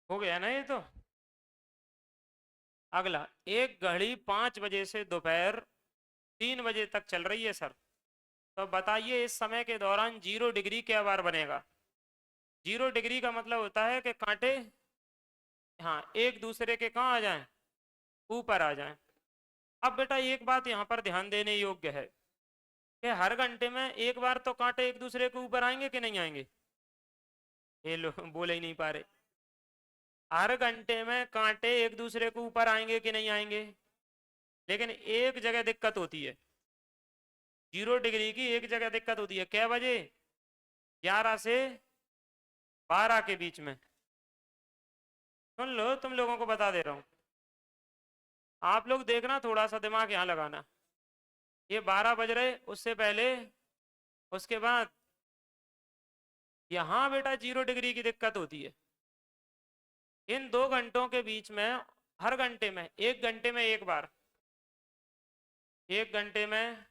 हो गया ना ये तो। अगला, एक घड़ी 5 बजे से दोपहर 3 बजे तक चल रही है सर, तो बताइए इस समय के दौरान 0 डिग्री क्या बार बनेगा? 0 डिग्री का मतलब होता है कि कांटे, हाँ, एक दूसरे के कहाँ आ जाएं? ऊपर आ जाएं। अब बेटा एक बात यहाँ पर ध्यान देने योग्य है कि हर घंटे में एक बार तो कांटे एक दूसरे के ऊपर आएंगे कि नहीं आएंगे? ये लोग बोले ही नहीं पा रहे। हर घंटे में कांटे एक दूसरे के ऊपर आएंगे कि नहीं आएंगे? लेकिन एक जगह दिक्कत होती है, 0 डिग्री की एक जगह दिक्कत होती है। क्या बजे? 11 से 12 के बीच में। सुन लो, तुम लोगों को बता दे रहा हूं, आप लोग देखना, थोड़ा सा दिमाग यहाँ लगाना। ये 12 बज रहे, उससे पहले, उसके बाद, यहाँ बेटा 0 डिग्री की दिक्कत होती है। इन 2 घंटों के बीच में, हर घंटे में, एक घंटे में एक बार, एक घंटे में,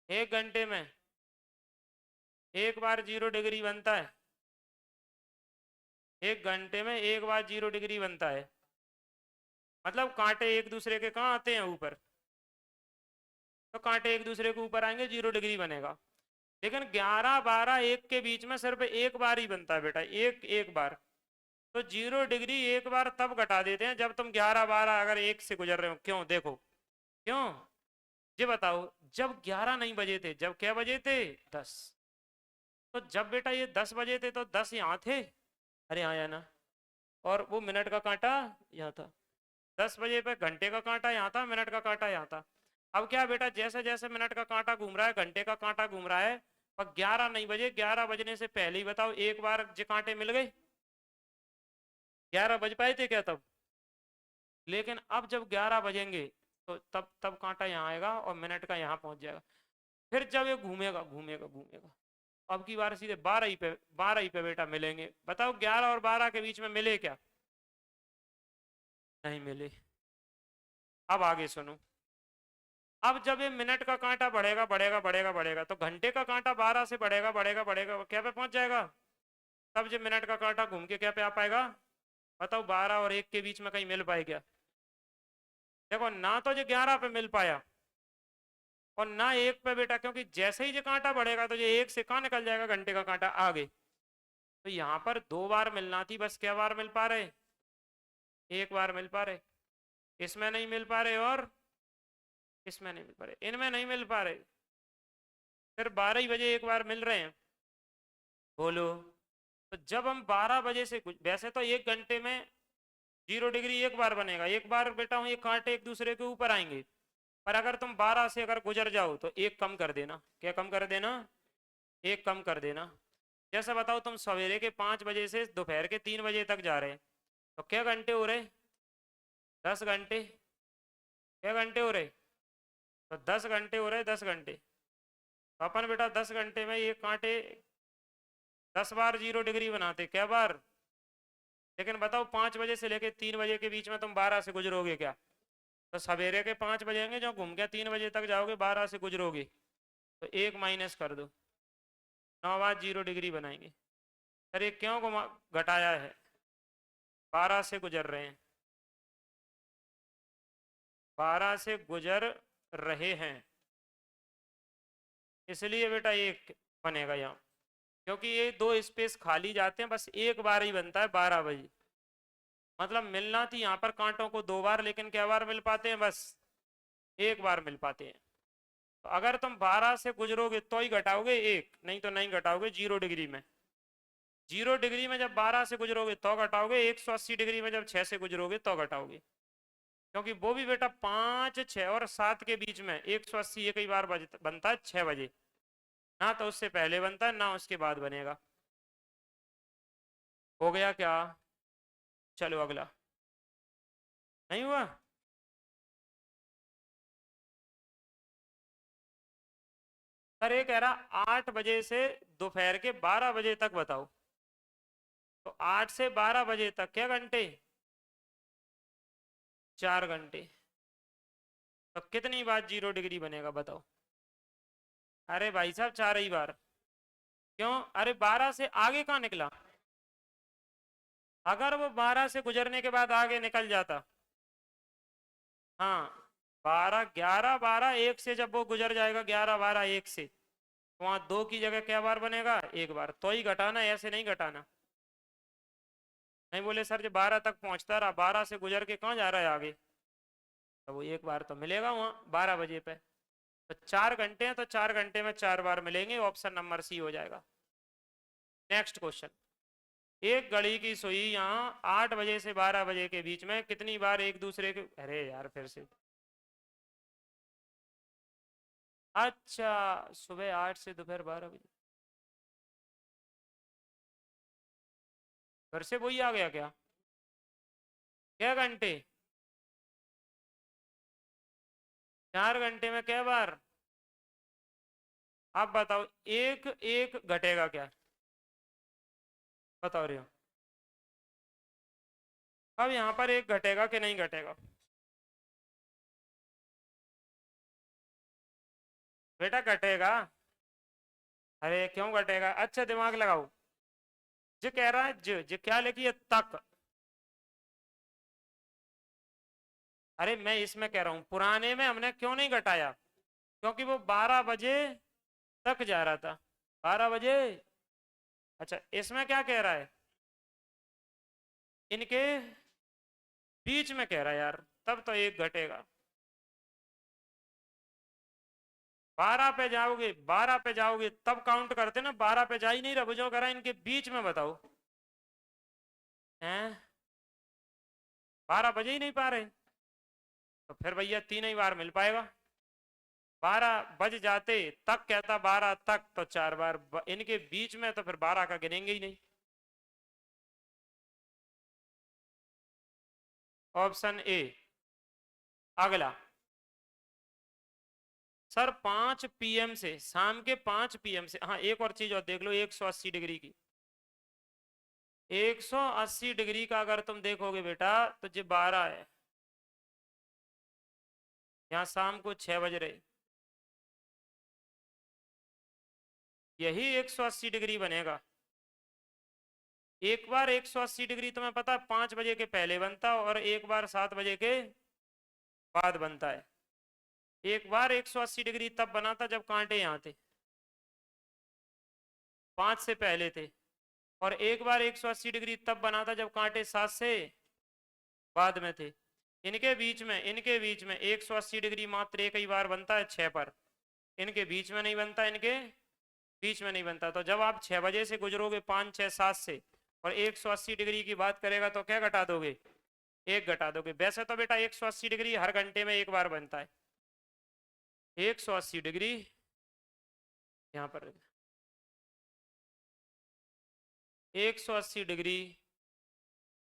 एक घंटे में एक बार 0 डिग्री बनता है। एक घंटे में एक बार 0 डिग्री बनता है, मतलब कांटे एक दूसरे के कहाँ आते हैं? ऊपर। तो कांटे एक दूसरे के ऊपर आएंगे, 0 डिग्री बनेगा। लेकिन 11 12 1 के बीच में सिर्फ एक बार ही बनता है बेटा, एक एक बार। तो 0 डिग्री एक बार तब घटा देते हैं जब तुम 11 12 अगर एक से गुजर रहे हो। क्यों? देखो क्यों, ये बताओ। जब 11 नहीं बजे थे, जब क्या बजे थे? 10। तो जब बेटा ये 10 बजे थे तो 10 यहाँ थे, अरे आया ना, और वो मिनट का कांटा यहाँ था। 10 बजे पे घंटे का कांटा यहाँ था, मिनट का कांटा यहाँ था। अब क्या बेटा, जैसे जैसे मिनट का कांटा घूम रहा है, घंटे का कांटा घूम रहा है, पर 11 नहीं बजे, 11 बजने से पहले ही बताओ एक बार जो कांटे मिल गए। 11 बज पाए थे क्या तब? लेकिन अब जब 11 बजेंगे तो तब तब कांटा यहाँ आएगा और मिनट का यहाँ पहुंच जाएगा। फिर जब ये घूमेगा घूमेगा घूमेगा, अब की बार सीधे 12 ही पे बेटा मिलेंगे। बताओ 11 और 12 के बीच में मिले क्या? नहीं मिले। अब आगे सुनो, अब जब ये मिनट का कांटा बढ़ेगा बढ़ेगा बढ़ेगा बढ़ेगा तो घंटे का कांटा 12 से बढ़ेगा बढ़ेगा बढ़ेगा क्या पे पहुंच जाएगा? तब जब मिनट का कांटा घूम के क्या पे आ पाएगा? बताओ 12 और 1 के बीच में कहीं मिल पाए क्या? देखो ना तो ये 11 पे मिल पाया और ना 1 पे बेटा, क्योंकि जैसे ही ये कांटा बढ़ेगा तो ये 1 से कहाँ निकल जाएगा? घंटे का कांटा आगे। तो यहाँ पर 2 बार मिलना थी, बस क्या बार मिल पा रहे? 1 बार मिल पा रहे। इसमें नहीं मिल पा रहे और इसमें नहीं मिल पा रहे, इनमें नहीं मिल पा रहे, फिर 12 ही बजे 1 बार मिल रहे हैं। बोलो। तो जब हम 12 बजे से कुछ, वैसे तो 1 घंटे में 0 डिग्री 1 बार बनेगा, 1 बार बेटा ये कांटे एक दूसरे के ऊपर आएंगे। पर अगर तुम 12 से अगर गुजर जाओ तो 1 कम कर देना। क्या कम कर देना? 1 कम कर देना। जैसा बताओ तुम सवेरे के 5 बजे से दोपहर के 3 बजे तक जा रहे हैं तो क्या घंटे हो रहे? 10 घंटे। क्या घंटे हो रहे? तो 10 घंटे हो रहे, 10 घंटे। तो अपन बेटा 10 घंटे में ये कांटे 10 बार 0 डिग्री बनाते, क्या बार? लेकिन बताओ 5 बजे से लेके 3 बजे के बीच में तुम 12 से गुजरोगे क्या? तो सवेरे के 5 बजेंगे जो घूम के 3 बजे तक जाओगे, 12 से गुजरोगे तो 1 माइनस कर दो, 9 बार 0 डिग्री बनाएंगे। सर ये क्यों घटाया है? 12 से गुजर रहे हैं, 12 से गुजर रहे हैं, इसलिए बेटा ये बनेगा यहाँ। क्योंकि ये 2 स्पेस खाली जाते हैं, बस 1 बार ही बनता है 12 बजे। मतलब मिलना थी यहाँ पर कांटों को 2 बार, लेकिन क्या बार मिल पाते हैं? बस 1 बार मिल पाते हैं। तो अगर तुम 12 से गुजरोगे तो ही घटाओगे 1, नहीं तो नहीं घटाओगे 0 डिग्री में। 0 डिग्री में जब 12 से गुजरोगे तो घटाओगे, 180 डिग्री में जब 6 से गुजरोगे तो घटाओगे। क्योंकि वो भी बेटा 5, 6 और 7 के बीच में 180 एक ही बार बनता है 6 बजे, ना तो उससे पहले बनता है ना उसके बाद बनेगा। हो गया क्या? चलो अगला। नहीं हुआ? सर ये कह रहा 8 बजे से दोपहर के 12 बजे तक बताओ। तो 8 से 12 बजे तक क्या घंटे? 4 घंटे। तो कितनी बार 0 डिग्री बनेगा बताओ? अरे भाई साहब 4 ही बार। क्यों? अरे 12 से आगे कहाँ निकला? अगर वो 12 से गुजरने के बाद आगे निकल जाता, हाँ, 12, 11, 12, 1 से जब वो गुजर जाएगा, 11, 12, 1 से, तो वहां 2 की जगह क्या बार बनेगा? 1 बार। तो ही घटाना, ऐसे नहीं घटाना। नहीं बोले सर जो 12 तक पहुंचता रहा, 12 से गुजर के कहाँ जा रहा है आगे, तो वो 1 बार तो मिलेगा वहां 12 बजे पे। तो 4 घंटे हैं तो 4 घंटे में 4 बार मिलेंगे, ऑप्शन नंबर सी हो जाएगा। Next question. एक घड़ी की सुई यहाँ 8 बजे से 12 बजे के बीच में कितनी बार एक दूसरे के, अरे यार फिर से, अच्छा, सुबह 8 से दोपहर 12 बजे, फिर से वही आ गया क्या? क्या घंटे? 4 घंटे में क्या बार? आप बताओ, एक एक घटेगा क्या? बताओ रहे हो। अब यहाँ पर एक घटेगा कि नहीं घटेगा? बेटा घटेगा। अरे क्यों घटेगा? अच्छा दिमाग लगाओ। जो कह रहा है जो क्या लिखी है? तक। अरे मैं इसमें कह रहा हूं पुराने में हमने क्यों नहीं घटाया? क्योंकि वो 12 बजे तक जा रहा था। 12 बजे। अच्छा इसमें क्या कह रहा है? इनके बीच में कह रहा है यार, तब तो एक घटेगा। 12 पे जाओगे तब काउंट करते ना, 12 पे जा ही नहीं रहा, जो कह रहा है इनके बीच में बताओ। हैं? 12 बजे ही नहीं पा रहे, तो फिर भैया 3 ही बार मिल पाएगा। 12 बज जाते तक कहता 12 तक, तो 4 बार इनके बीच में, तो फिर 12 का गिनेंगे ही नहीं। Option A. अगला। सर 5 PM से शाम के 5 PM से, हाँ एक और चीज और देख लो, 180 डिग्री की, 180 डिग्री का अगर तुम देखोगे बेटा तो ये 12 है। यहाँ शाम को 6 बज रहे, यही 180 डिग्री बनेगा। एक बार 180 डिग्री तुम्हें पता है 5 बजे के पहले बनता और एक बार 7 बजे के बाद बनता है। एक बार 180 डिग्री तब बना था जब कांटे यहाँ थे, 5 से पहले थे, और एक बार 180 डिग्री तब बना था जब कांटे 7 से बाद में थे। इनके बीच में 180 डिग्री मात्र एक ही बार बनता है 6 पर, इनके बीच में नहीं बनता, इनके बीच में नहीं बनता। तो जब आप 6 बजे से गुजरोगे 5, 6, 7 से और 180 डिग्री की बात करेगा तो क्या घटा दोगे? 1 घटा दोगे। वैसे तो बेटा 180 डिग्री हर घंटे में एक बार बनता है। 180 डिग्री यहाँ पर 180 डिग्री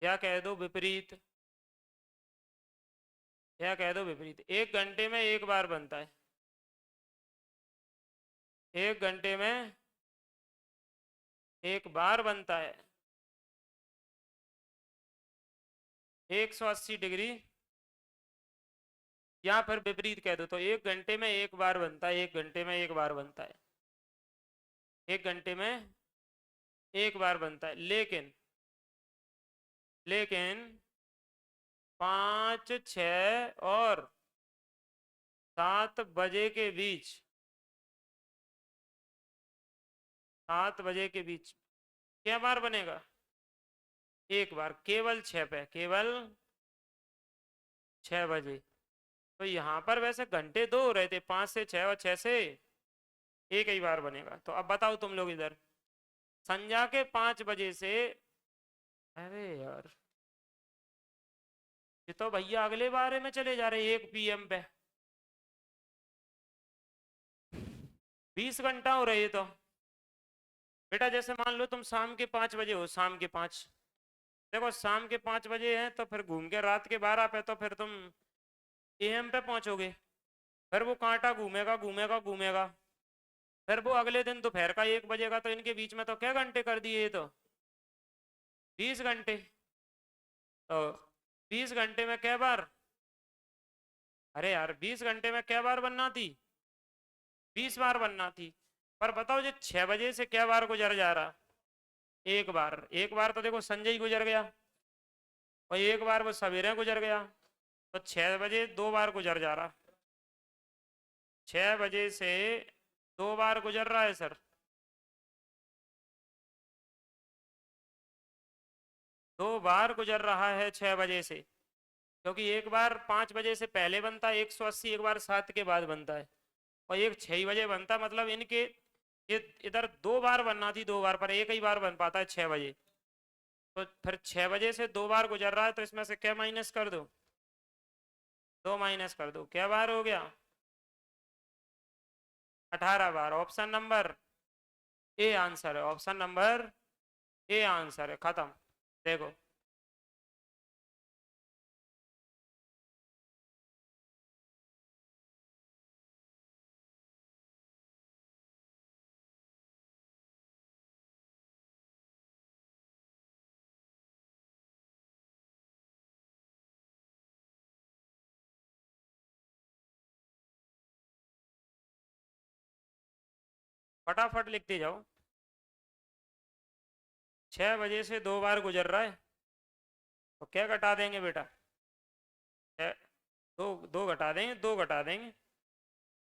या कह दो विपरीत, या कह दो विपरीत, 1 घंटे में एक बार बनता है। 1 घंटे में एक बार बनता है 180 डिग्री, या फिर विपरीत कह दो तो 1 घंटे में एक बार बनता है, 1 घंटे में एक बार बनता है, 1 घंटे में एक बार बनता है। लेकिन 5, 6 और 7 बजे के बीच, 7 बजे के बीच क्या बार बनेगा? एक बार, केवल 6 पे, केवल 6 बजे। तो यहाँ पर वैसे घंटे 2 हो रहे थे, 5 से 6 और 6 से एक ही बार बनेगा। तो अब बताओ तुम लोग इधर संध्या के 5 बजे से, अरे यार ये तो भैया अगले बारे में चले जा रहे 1 PM पे, 20 घंटा हो रहे तो। बेटा जैसे मान लो तुम शाम के 5 बजे हो, शाम के 5, देखो शाम के 5 बजे हैं तो फिर घूम के रात के 12 पे तो फिर तुम AM पे पहुंचोगे। फिर वो कांटा घूमेगा घूमेगा घूमेगा, फिर वो अगले दिन दोपहर का 1 बजेगा। तो इनके बीच में तो क्या घंटे कर दिए? ये तो 20 घंटे। तो 20 घंटे में क्या बार, अरे यार 20 घंटे में क्या बार बनना थी? 20 बार बनना थी। पर बताओ जी 6 बजे से क्या बार गुजर जा रहा? एक बार। एक बार तो देखो संजय गुजर गया, और एक बार वो सवेरे गुजर गया, तो 6 बजे 2 बार गुजर जा रहा। 6 बजे से 2 बार गुजर रहा है सर, 2 बार गुजर रहा है 6 बजे से। क्योंकि एक बार 5 बजे से पहले बनता है 180, एक बार 7 के बाद बनता है, और एक 6 बजे बनता है। मतलब इनके ये इधर 2 बार बनना थी, 2 बार, पर एक ही बार बन पाता है 6 बजे। तो फिर 6 बजे से 2 बार गुजर रहा है, तो इसमें से क्या माइनस कर दो? 2 माइनस कर दो, क्या बार हो गया? 18 बार। ऑप्शन नंबर ए आंसर है, ऑप्शन नंबर ए आंसर है, खत्म। देखो फटाफट लिखते जाओ। 6 बजे से 2 बार गुजर रहा है, तो क्या घटा देंगे बेटा? दो, 2 घटा देंगे, 2 घटा देंगे।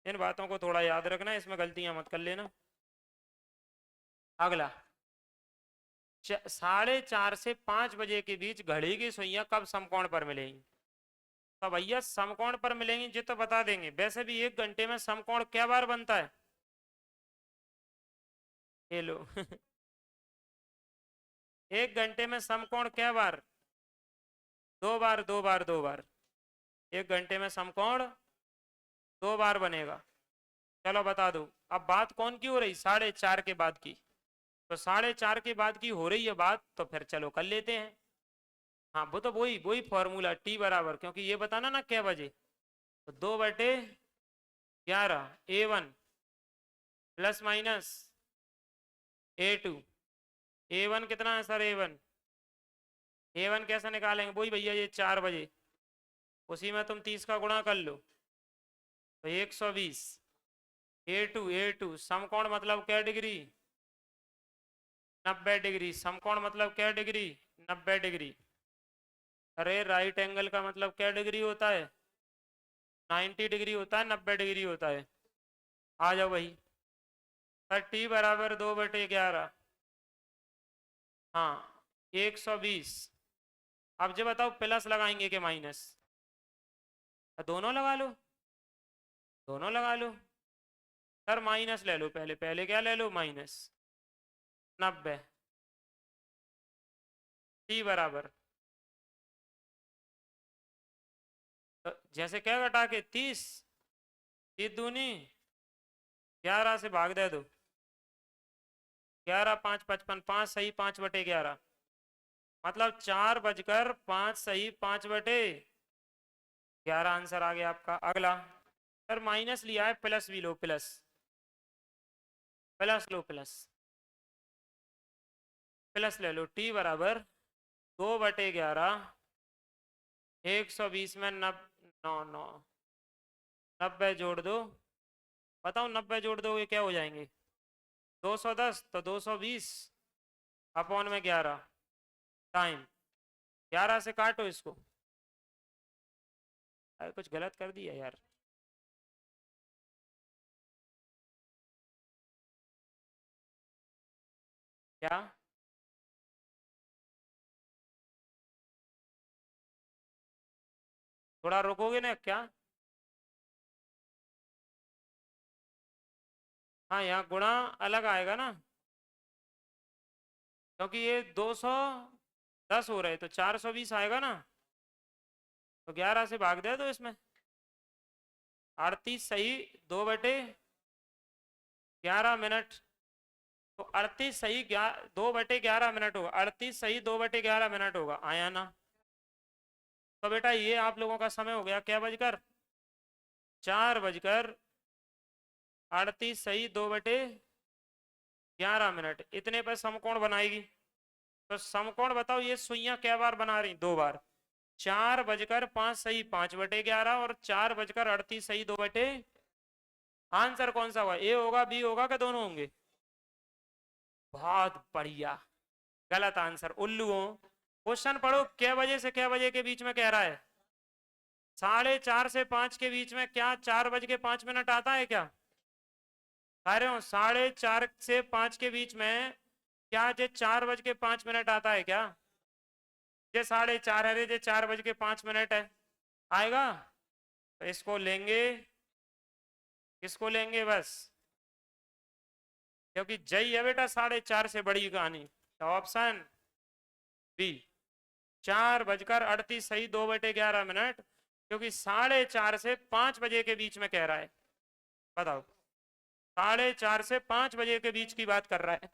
इन बातों को थोड़ा याद रखना, इसमें गलतियां मत कर लेना। अगला 4:30 से 5 बजे के बीच घड़ी की सुइयां कब समकोण पर मिलेंगी? तो भैया समकोण पर मिलेंगी ये तो बता देंगे। वैसे भी 1 घंटे में समकोण क्या बार बनता है? ये लो 1 घंटे में समकोण क्या बार? 2 बार, 2 बार, 2 बार। 1 घंटे में समकोण 2 बार बनेगा। चलो बता दो। अब बात कौन की हो रही? 4:30 के बाद की। तो 4:30 के बाद की हो रही है बात, तो फिर चलो कर लेते हैं। हाँ वो तो वही वही फॉर्मूला टी बराबर, क्योंकि ये बताना ना क्या बजे, तो 2/11 A1 plus minus A2। A1 कितना है सर? A1 कैसे निकालेंगे? वही भैया ये 4 बजे, उसी में तुम 30 का गुणा कर लो, तो 120 A2 समकोण मतलब क्या डिग्री 90 डिग्री। समकोण मतलब क्या डिग्री 90 डिग्री। अरे राइट एंगल का मतलब क्या डिग्री होता है 90 डिग्री होता है 90 डिग्री होता है। आ जाओ भाई। सर टी बराबर 2/11। हाँ 120। अब जो बताओ प्लस लगाएंगे कि माइनस। दोनों लगा लो दोनों लगा लो। सर माइनस ले लो पहले पहले क्या ले लो माइनस 90। टी बराबर तो जैसे क्या घटा के 30 30 दूनी 11 से भाग दे दो 11 5 55 5 सही 5/11 मतलब 4 बजकर 5 सही 5/11 आंसर आ गया आपका। अगला सर माइनस लिया है प्लस भी लो प्लस प्लस लो प्लस ले लो। टी बराबर 2/11 120 में 90 जोड़ दो। बताओ 90 जोड़ दो ये क्या हो जाएंगे 210 तो 220 अपॉन में 11 टाइम 11 से काटो इसको। अरे कुछ गलत कर दिया यार। क्या थोड़ा रोकोगे ना क्या। हाँ यहाँ गुणा अलग आएगा ना क्योंकि ये 210 हो रहे तो 420 आएगा ना। तो 11 से भाग दे दो इसमें 38 सही 2/11 मिनट। तो 38 सही 2/11 मिनट होगा 38 सही 2/11 मिनट होगा आया ना। तो बेटा ये आप लोगों का समय हो गया क्या बजकर 4 बजकर 38 सही 2/11 मिनट इतने पर समकोण बनाएगी। तो समकोण बताओ ये सुइयां क्या बार बना रही 2 बार 4 बजकर 5 सही 5/11 और 4 बजकर 38 सही 2 आंसर कौन सा होगा ए होगा बी होगा कि दोनों होंगे। बहुत बढ़िया गलत आंसर उल्लुओं। क्वेश्चन पढ़ो क्या बजे से क्या बजे के बीच में कह रहा है 4:30 से 5 के बीच में क्या 4 बज के 5 मिनट आता है क्या कह रहे हो 4:30 से 5 के बीच में क्या जे 4 बज के 5 मिनट आता है क्या जे 4:30 है रे जे 4 बज के 5 मिनट है आएगा। तो इसको लेंगे किसको लेंगे बस क्योंकि जय है बेटा 4:30 से बड़ी कहानी। तो ऑप्शन बी 4 बजकर 38 सही 2/11 मिनट क्योंकि 4:30 से 5 बजे के बीच में कह रहा है। बताओ 4:30 से 5 बजे के बीच की बात कर रहा है।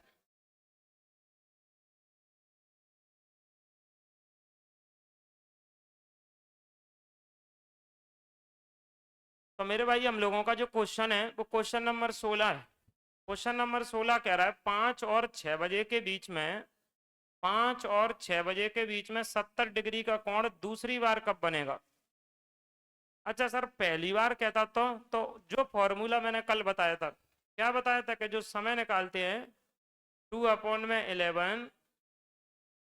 तो मेरे भाई हम लोगों का जो क्वेश्चन है वो क्वेश्चन नंबर 16 है। क्वेश्चन नंबर 16 कह रहा है 5 और 6 बजे के बीच में 5 और 6 बजे के बीच में 70 डिग्री का कोण दूसरी बार कब बनेगा। अच्छा सर पहली बार कहता तो जो फॉर्मूला मैंने कल बताया था क्या बताया था कि जो समय निकालते हैं 2/11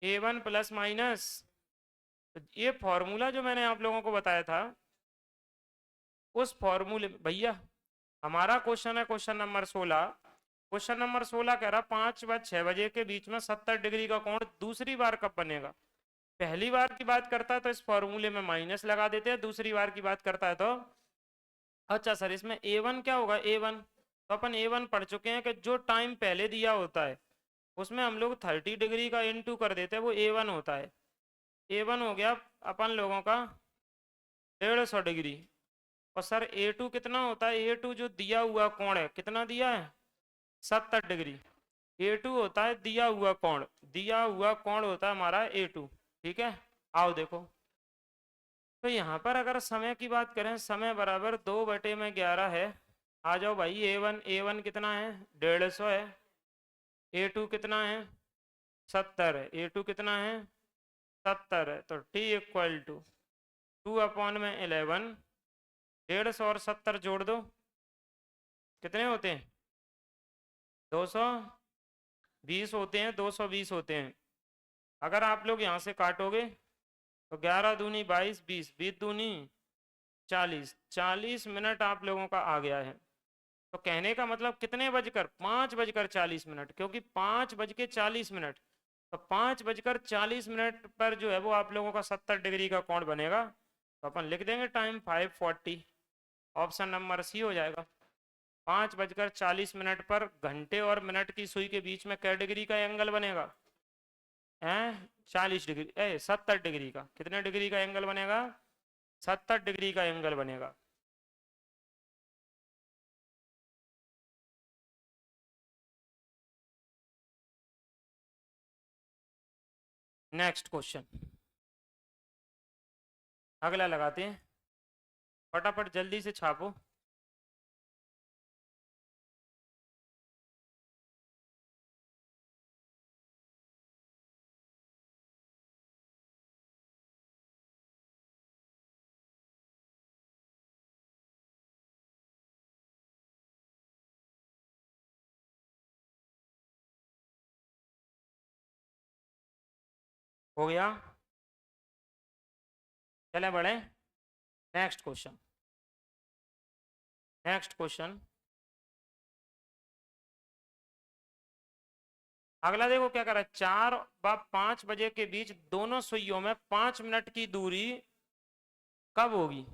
A1 प्लस माइनस। ये फॉर्मूला जो मैंने आप लोगों को बताया था उस फॉर्मूले भैया हमारा क्वेश्चन है क्वेश्चन नंबर 16। क्वेश्चन नंबर 16 कह रहा 5 व 6 बजे के बीच में 70 डिग्री का कोण दूसरी बार कब बनेगा। पहली बार की बात करता है तो इस फॉर्मूले में माइनस लगा देते हैं दूसरी बार की बात करता है तो अच्छा सर इसमें A1 क्या होगा A1 तो अपन A1 पढ़ चुके हैं कि जो टाइम पहले दिया होता है उसमें हम लोग 30 डिग्री का इनटू कर देते हैं वो A1 होता है। A1 हो गया अपन लोगों का 150 डिग्री। और सर A2 कितना होता है A2 जो दिया हुआ कोण है कितना दिया है 70 डिग्री। A2 होता है दिया हुआ कोण होता है हमारा A2 ठीक है। आओ देखो तो यहाँ पर अगर समय की बात करें समय बराबर 2/11 है। आ जाओ भाई A1 कितना है 150 है A2 कितना है 70 है A2 कितना है 70 है तो T इक्वल टू 2/11 150 और 70 जोड़ दो, कितने होते हैं? 220 होते हैं, 220 होते हैं। अगर आप लोग यहाँ से काटोगे तो 11 दूनी 22, 20, 20 दूनी 40, 40 मिनट आप लोगों का आ गया है। तो कहने का मतलब कितने बजकर, 5:40, क्योंकि 5:40, तो 5:40 पर जो है वो आप लोगों का 70 डिग्री का कोण बनेगा। तो अपन लिख देंगे टाइम 5:40, ऑप्शन नंबर सी हो जाएगा। 5:40 पर घंटे और मिनट की सुई के बीच में कै डिग्री का एंगल बनेगा? है 40 डिग्री, 70 डिग्री का। कितने डिग्री का एंगल बनेगा? 70 डिग्री का एंगल बनेगा। नेक्स्ट क्वेश्चन, अगला लगाते हैं, फटाफट जल्दी से छापो। हो गया, चले बढ़े। नेक्स्ट क्वेश्चन, नेक्स्ट क्वेश्चन, अगला देखो क्या कर रहा है। 4 व 5 बजे के बीच दोनों सुइयों में 5 मिनट की दूरी कब होगी?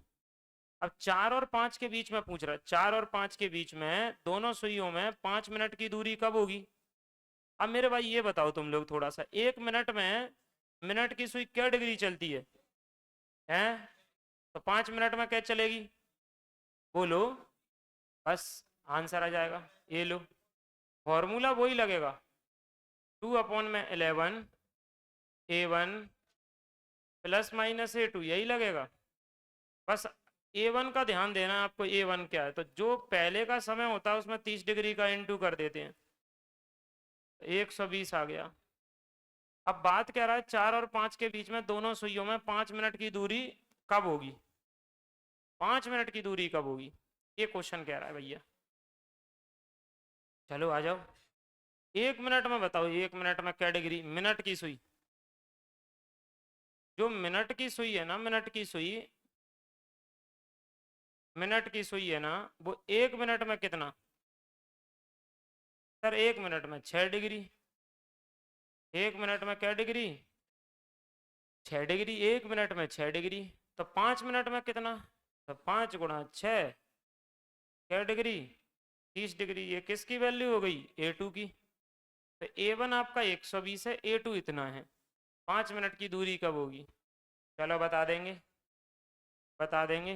अब 4 और 5 के बीच में पूछ रहा है, 4 और 5 के बीच में दोनों सुइयों में 5 मिनट की दूरी कब होगी? अब मेरे भाई ये बताओ तुम लोग थोड़ा सा, 1 मिनट में मिनट की सुई क्या डिग्री चलती है? हैं? तो 5 मिनट में क्या चलेगी? बोलो, बस आंसर आ जाएगा। ये लो, फॉर्मूला वही लगेगा, 2/11 A1 प्लस माइनस A2, यही लगेगा। बस A1 का ध्यान देना है आपको, A1 क्या है। तो जो पहले का समय होता है उसमें 30 डिग्री का इंटू कर देते हैं, 120 आ गया। अब बात कह रहा है 4 और 5 के बीच में दोनों सुइयों में 5 मिनट की दूरी कब होगी? 5 मिनट की दूरी कब होगी, ये क्वेश्चन कह रहा है भैया। चलो आ जाओ, 1 मिनट में बताओ, 1 मिनट में क्या डिग्री? मिनट की सुई, जो मिनट की सुई है ना, मिनट की सुई, मिनट की सुई है ना, वो 1 मिनट में कितना? सर 1 मिनट में 6 डिग्री। 1 मिनट में क्या डिग्री? 6 डिग्री। 1 मिनट में 6 डिग्री। तो 5 मिनट में कितना? तो 5 × 6, 6 डिग्री, 30 डिग्री। ये किसकी वैल्यू हो गई? A2 की। तो A1 आपका 120 है, A2 इतना है। 5 मिनट की दूरी कब होगी? चलो बता देंगे, बता देंगे।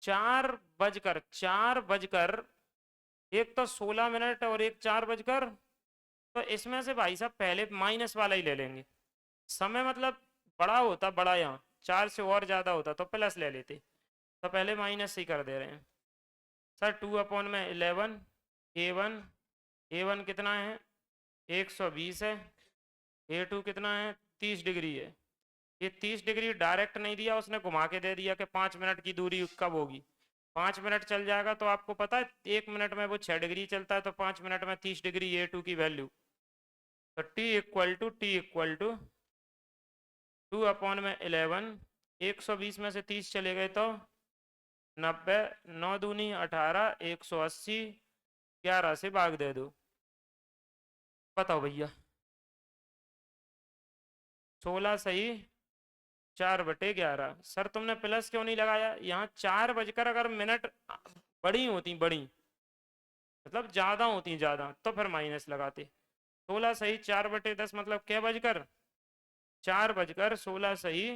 4 बजकर, एक तो 16 मिनट और एक 4 बजकर, तो इसमें से भाई साहब पहले माइनस वाला ही ले लेंगे। समय मतलब बड़ा होता, बड़ा यहाँ 4 से और ज़्यादा होता तो प्लस ले लेते, तो पहले माइनस ही कर दे रहे हैं। सर 2/11 A1, A1 कितना है? 120 है। A2 कितना है? 30 डिग्री है। ये 30 डिग्री डायरेक्ट नहीं दिया उसने, घुमा के दे दिया कि 5 मिनट की दूरी कब होगी। 5 मिनट चल जाएगा तो आपको पता है 1 मिनट में वो 6 डिग्री चलता है, तो 5 मिनट में 30 डिग्री A2 की वैल्यू। तो T=T= 2/11, 120 में से 30 चले गए तो 90, 9 दूनी 18, 180, 11 से भाग दे दो। बताओ भैया, 16 सही 4/11। सर तुमने प्लस क्यों नहीं लगाया? यहाँ 4 बजकर अगर मिनट बड़ी होती, बड़ी मतलब ज्यादा होती, ज्यादा, तो फिर माइनस लगाते। 16 सही 4/10 मतलब क्या बजकर? 4 बजकर 16 सही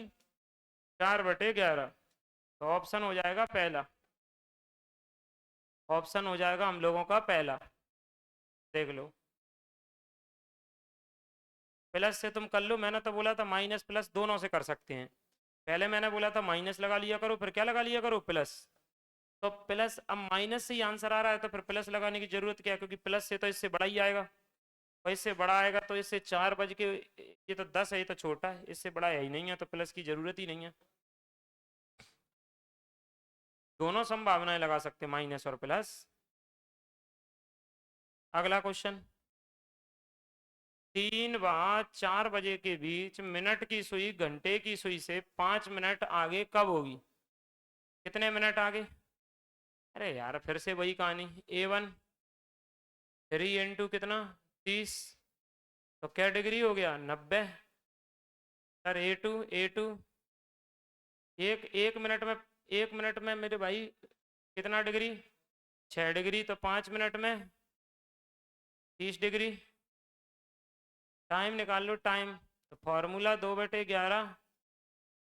4/11। तो ऑप्शन हो जाएगा पहला, ऑप्शन हो जाएगा हम लोगों का पहला। देख लो, प्लस से तुम कर लो, मैंने तो बोला था माइनस प्लस दोनों से कर सकते हैं। पहले मैंने बोला था माइनस लगा लिया करो, फिर क्या लगा लिया करो? प्लस। तो प्लस, अब माइनस से ही आंसर आ रहा है तो फिर प्लस लगाने की जरूरत क्या है, क्योंकि प्लस से तो इससे बड़ा ही आएगा, और इससे बड़ा आएगा तो इससे 4 बज के, ये तो 10 है, ये तो छोटा है, इससे बड़ा है ही नहीं है, तो प्लस की जरूरत ही नहीं है। दोनों संभावनाएं लगा सकते, माइनस और प्लस। अगला क्वेश्चन, 3 व 4 बजे के बीच मिनट की सुई घंटे की सुई से 5 मिनट आगे कब होगी? कितने मिनट आगे? अरे यार फिर से वही कहानी, A1 3 इंटू कितना 30, तो क्या डिग्री हो गया 90। सर A2 एक मिनट में, 1 मिनट में मेरे भाई कितना डिग्री, 6 डिग्री, तो 5 मिनट में 30 डिग्री। टाइम निकाल लो टाइम, तो formula 2/11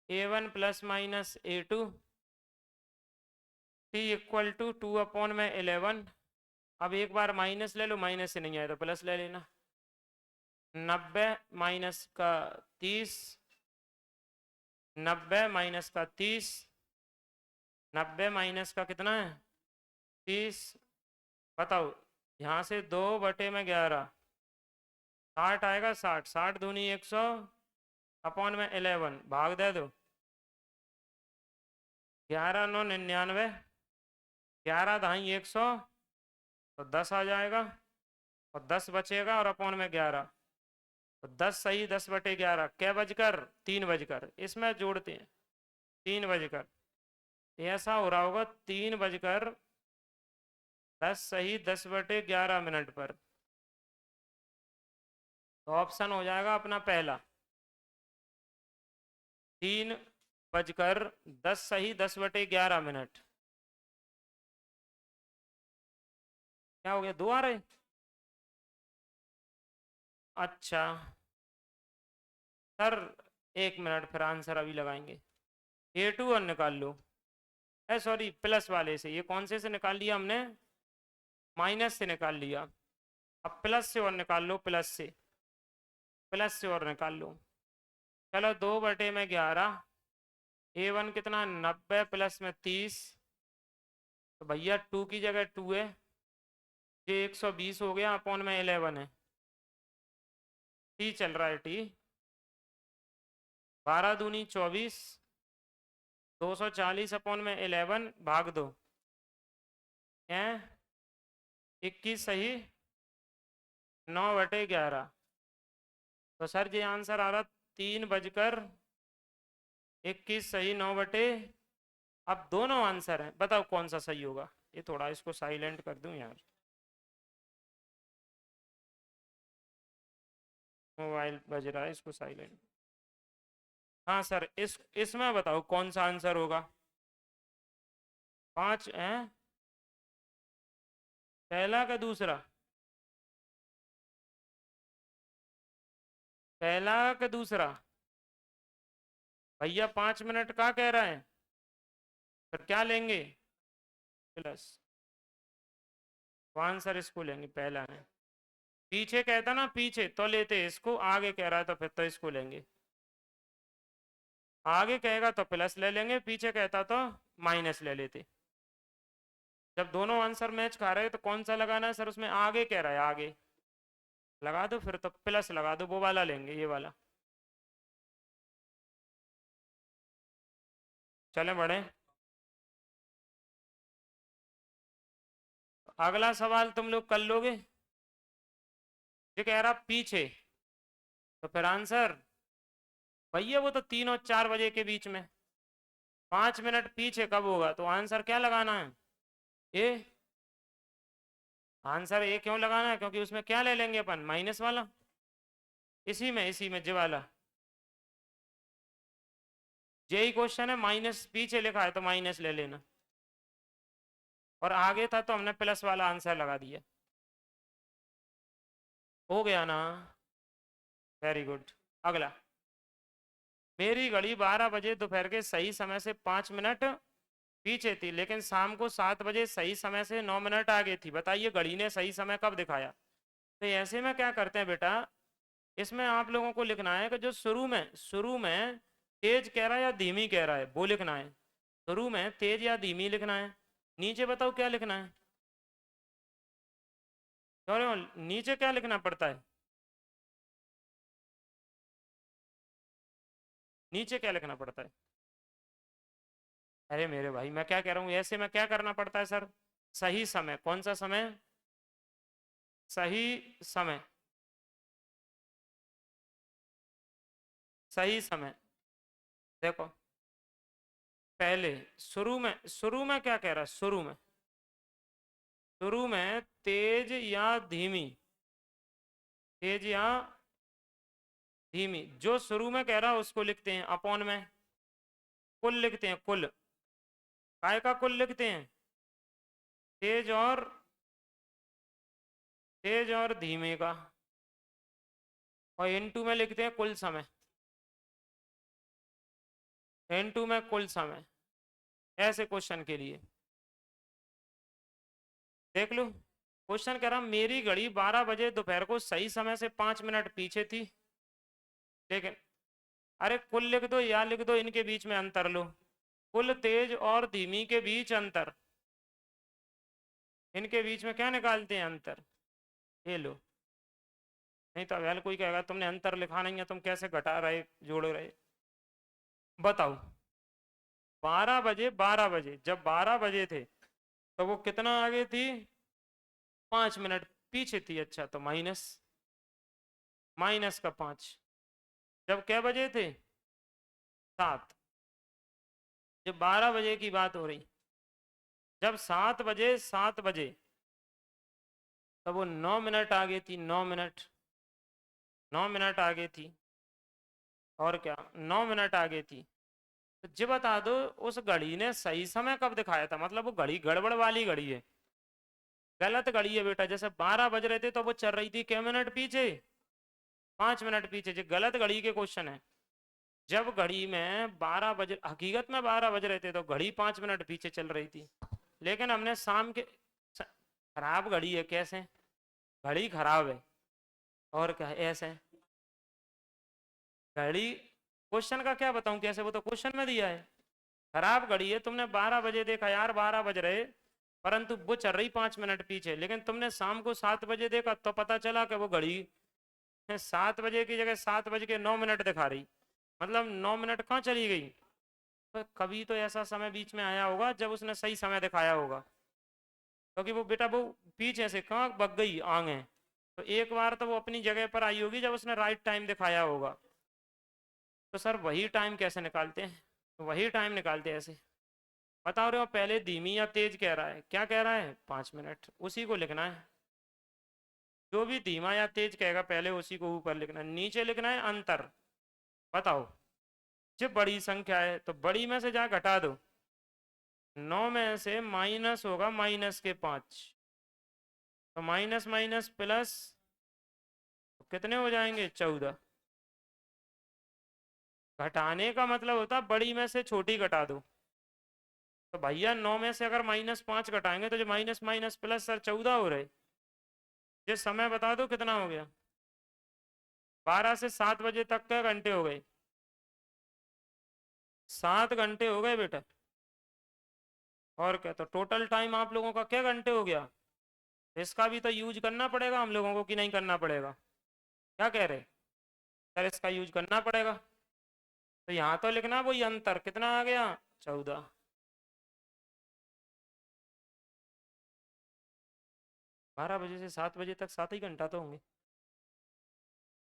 A1 plus minus A2 T equal to 2/11। अब एक बार माइनस ले लो, माइनस से नहीं आया तो प्लस ले लेना। 90 माइनस का 30, 90 माइनस का 30, 90 माइनस का कितना है 30, बताओ यहाँ से 2/11, 60 आएगा, 60, 60 दूनी 100 अपॉन में 11 भाग दे दो, 11 9 99, 11 दहाई 100, तो 10 आ जाएगा, और 10 बचेगा और अपॉन में 11, तो 10 सही 10/11 क्या बजकर 3 बजकर, इसमें जोड़ते हैं 3 बजकर, ऐसा हो रहा होगा 3 बजकर 10 सही 10/11 मिनट पर। तो ऑप्शन हो जाएगा अपना पहला, 3 बजकर 10 सही 10/11 मिनट। क्या हो गया, 2 आ रहे? अच्छा सर 1 मिनट, फिर आंसर अभी लगाएंगे। A2 और निकाल लो, सॉरी प्लस वाले से, ये कौन से निकाल लिया हमने, माइनस से निकाल लिया। अब प्लस से और निकाल लो, प्लस से और निकाल लो। चलो 2/11, A1 कितना 90 प्लस में 30, तो भैया 2 की जगह 2 है, ये 120 हो गया, अपॉन में 11 है, T चल रहा है T, 12 दूनी 24, 240 अपॉन में 11 भाग दो, 21 सही 9/11। तो सर ये आंसर आ रहा 3 बजकर 21 सही 9 बटे। अब दोनों आंसर हैं, बताओ कौन सा सही होगा। ये थोड़ा इसको साइलेंट कर दूं यार, मोबाइल बज रहा है, इसको साइलेंट। हाँ सर, इसमें बताओ कौन सा आंसर होगा। 5 है, पहला का दूसरा, पहला का दूसरा, भैया 5 मिनट का कह रहा है, फिर क्या लेंगे प्लस, आंसर इसको लेंगे पहला है। पीछे कहता ना पीछे तो लेते इसको, आगे कह रहा है तो फिर तो इसको लेंगे। आगे कहेगा तो प्लस ले लेंगे, पीछे कहता तो माइनस ले लेते। जब दोनों आंसर मैच खा रहे हैं तो कौन सा लगाना है सर, उसमें आगे कह रहा है, आगे लगा दो, फिर तो प्लस लगा दो, वो वाला लेंगे, ये वाला। चलें बढ़े, अगला सवाल तुम लोग कर लोगे। ये कह रहा पीछे, तो फिर आंसर भैया वो तो 3 और 4 बजे के बीच में, 5 मिनट पीछे कब होगा, तो आंसर क्या लगाना है ए। आंसर ए क्यों लगाना है, क्योंकि उसमें क्या ले लेंगे अपन, माइनस वाला, इसी में जे वाला, जे ही क्वेश्चन है, माइनस पीछे लिखा है तो माइनस ले लेना, और आगे था तो हमने प्लस वाला आंसर लगा दिया। हो गया ना, वेरी गुड। अगला, मेरी घड़ी 12 बजे दोपहर के सही समय से 5 मिनट पीछे थी, लेकिन शाम को 7 बजे सही समय से 9 मिनट आगे थी, बताइए घड़ी ने सही समय कब दिखाया। तो ऐसे में क्या करते हैं बेटा, इसमें आप लोगों को लिखना है कि जो शुरू में तेज कह रहा है या धीमी कह रहा है वो लिखना है, शुरू में तेज या धीमी लिखना है। नीचे बताओ क्या लिखना है, सॉरी नीचे क्या लिखना पड़ता है, नीचे क्या लिखना पड़ता है, अरे मेरे भाई मैं क्या कह रहा हूँ, ऐसे में क्या करना पड़ता है सर? सही समय, कौन सा समय? सही समय, सही समय। देखो पहले शुरू में क्या कह रहा है? शुरू में तेज या धीमी, तेज या धीमी। जो शुरू में कह रहा है उसको लिखते हैं अपॉन में, कुल लिखते हैं, कुल काय का कुल लिखते हैं, तेज और धीमे का, और इनटू में लिखते हैं कुल समय, इनटू में कुल समय। ऐसे क्वेश्चन के लिए देख लो, क्वेश्चन कह रहा मेरी घड़ी 12 बजे दोपहर को सही समय से 5 मिनट पीछे थी, लेकिन अरे कुल लिख दो या लिख दो, इनके बीच में अंतर लो, कुल तेज और धीमी के बीच अंतर, इनके बीच में क्या निकालते हैं? अंतर। ये लो, नहीं तो अवेल कोई कहेगा तुमने अंतर लिखा नहीं है, तुम कैसे घटा रहे जोड़ रहे? बताओ 12 बजे, 12 बजे जब 12 बजे थे तो वो कितना आगे थी? 5 मिनट पीछे थी। अच्छा तो माइनस, माइनस का 5। जब क्या बजे थे? 7। जब 12 बजे की बात हो रही, जब 7 बजे, 7 बजे तब वो 9 मिनट आगे थी, 9 मिनट, 9 मिनट आगे थी, और क्या 9 मिनट आगे थी। तो जी बता दो उस घड़ी ने सही समय कब दिखाया था? मतलब वो घड़ी गड़बड़ वाली घड़ी है, गलत घड़ी है बेटा। जैसे 12 बज रहे थे तो वो चल रही थी क्या मिनट पीछे? 5 मिनट पीछे। जो गलत घड़ी के क्वेश्चन है, जब घड़ी में 12 बज, हकीकत में 12 बज रहे थे तो घड़ी 5 मिनट पीछे चल रही थी, लेकिन हमने शाम के खराब घड़ी है। कैसे? घड़ी खराब है, और क्या है? ऐसे घड़ी, क्वेश्चन का क्या बताऊं कैसे, वो तो क्वेश्चन में दिया है। खराब घड़ी है, तुमने 12 बजे देखा यार 12 बज रहे, परंतु वो चल रही 5 मिनट पीछे, लेकिन तुमने शाम को 7 बजे देखा तो पता चला कि वो घड़ी 7 बजे की जगह 7 बज के 9 मिनट दिखा रही। मतलब 9 मिनट कहाँ चली गई? तो कभी तो ऐसा समय बीच में आया होगा जब उसने सही समय दिखाया होगा, क्योंकि वो बेटा वो पीछे से कहाँ भग गई आगे, तो एक बार तो वो अपनी जगह पर आई होगी जब उसने राइट टाइम दिखाया होगा। तो सर वही टाइम कैसे निकालते हैं? तो वही टाइम निकालते हैं ऐसे, बता रहे हो पहले धीमी या तेज कह रहा है, क्या कह रहा है? 5 मिनट, उसी को लिखना है। जो भी धीमा या तेज कहेगा पहले उसी को ऊपर लिखना है, नीचे लिखना है अंतर। बताओ जब बड़ी संख्या है तो बड़ी में से जा घटा दो, 9 में से माइनस होगा -5, तो माइनस माइनस प्लस, तो कितने हो जाएंगे? 14। घटाने का मतलब होता बड़ी में से छोटी घटा दो, तो भैया 9 में से अगर -5 घटाएंगे तो जो माइनस माइनस प्लस सर 14 हो रहे। ये समय बता दो कितना हो गया? 12 से 7 बजे तक के घंटे हो गए, 7 घंटे हो गए बेटा। और क्या, तो टोटल टाइम आप लोगों का क्या घंटे हो गया? इसका भी तो यूज करना पड़ेगा हम लोगों को कि नहीं करना पड़ेगा? क्या कह रहे सर? इसका यूज करना पड़ेगा, तो यहाँ तो लिखना वही अंतर कितना आ गया? 14। 12 बजे से 7 बजे तक 7 ही घंटा तो होंगे।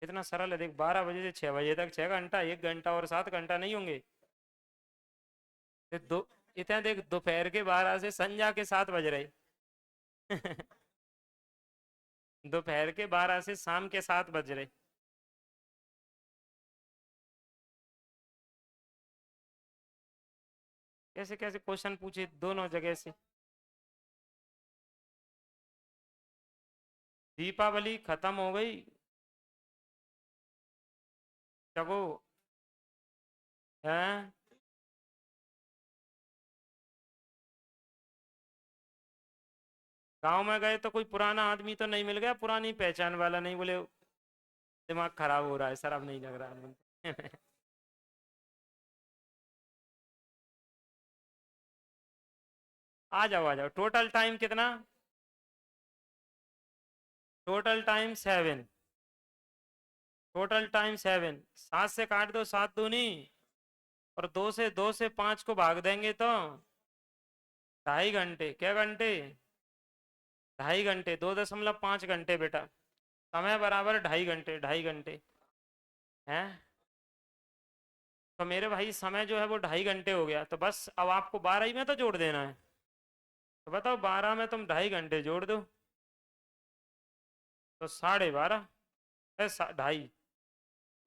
इतना सरल है देख, 12 बजे से 6 बजे तक 6 घंटा, 1 घंटा और 7 घंटा नहीं होंगे? तो दो, इतना देख दोपहर के 12 से संध्या के 7 बज रहे। दोपहर के 12 से शाम के 7 बज रहे। कैसे कैसे क्वेश्चन पूछे दोनों जगह से। दीपावली खत्म हो गई, चगो है। गांव में गए तो कोई पुराना आदमी तो नहीं मिल गया, पुरानी पहचान वाला? नहीं बोले दिमाग खराब हो रहा है सर, अब नहीं लग रहा है। आ जाओ टोटल टाइम कितना? Total time 7, total time 7। 7 से काट दो, 7 दूनी और 2 से 5 को भाग देंगे तो 2.5 घंटे। क्या घंटे? 2.5 घंटे। 2.5 घंटे बेटा। समय बराबर 2.5 घंटे। 2.5 घंटे है। तो मेरे भाई समय जो है वो 2.5 घंटे हो गया। तो बस अब आपको 12 ही में तो जोड़ देना है। तो बताओ 12 में तुम 2.5 घंटे जोड़ दो तो 12.5 ढाई।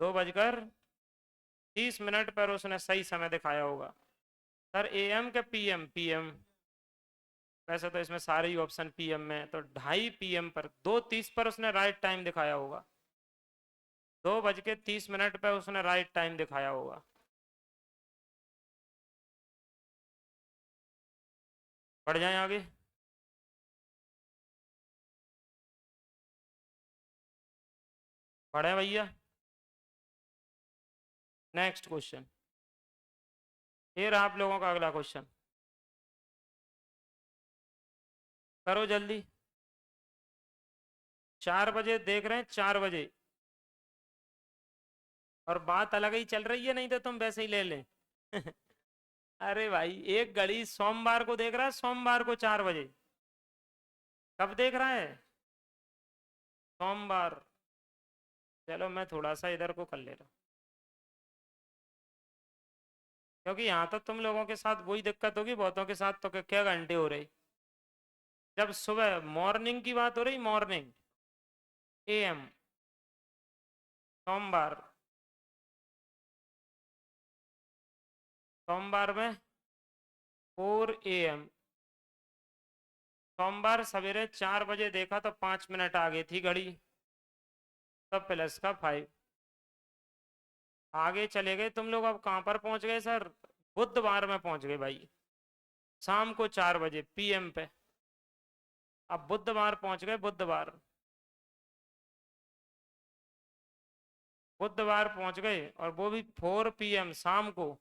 2:30 पर उसने सही समय दिखाया होगा। सर एएम के पीएम? पीएम। वैसे तो इसमें सारे ही ऑप्शन पीएम में है, तो 2:30 PM पर 2:30 पर उसने राइट टाइम दिखाया होगा। 2:30 पर उसने राइट टाइम दिखाया होगा। बढ़ जाए आगे। बढ़े भैया। Next question. फिर आप लोगों का अगला क्वेश्चन। करो जल्दी। 4 बजे देख रहे हैं, 4 बजे। और बात अलग ही चल रही है, नहीं तो तुम वैसे ही ले लें। अरे भाई एक घड़ी सोमवार को देख रहा है, सोमवार को 4 बजे। कब देख रहा है? सोमवार। चलो मैं थोड़ा सा इधर को कर ले रहा हूँ, क्योंकि यहाँ तो तुम लोगों के साथ वही दिक्कत होगी, बहुतों के साथ तो क्या घंटे हो रहे। जब सुबह मॉर्निंग की बात हो रही, मॉर्निंग एएम, सोमवार। सोमवार में 4 AM। सोमवार सवेरे 4 बजे देखा तो 5 मिनट आगे थी घड़ी, तब प्लस का 5। आगे चले गए तुम लोग। अब कहाँ पर पहुंच गए सर? बुधवार में पहुंच गए भाई, शाम को 4 बजे पीएम पे। अब बुधवार पहुंच गए, बुधवार। बुधवार पहुंच गए और वो भी 4 PM शाम को।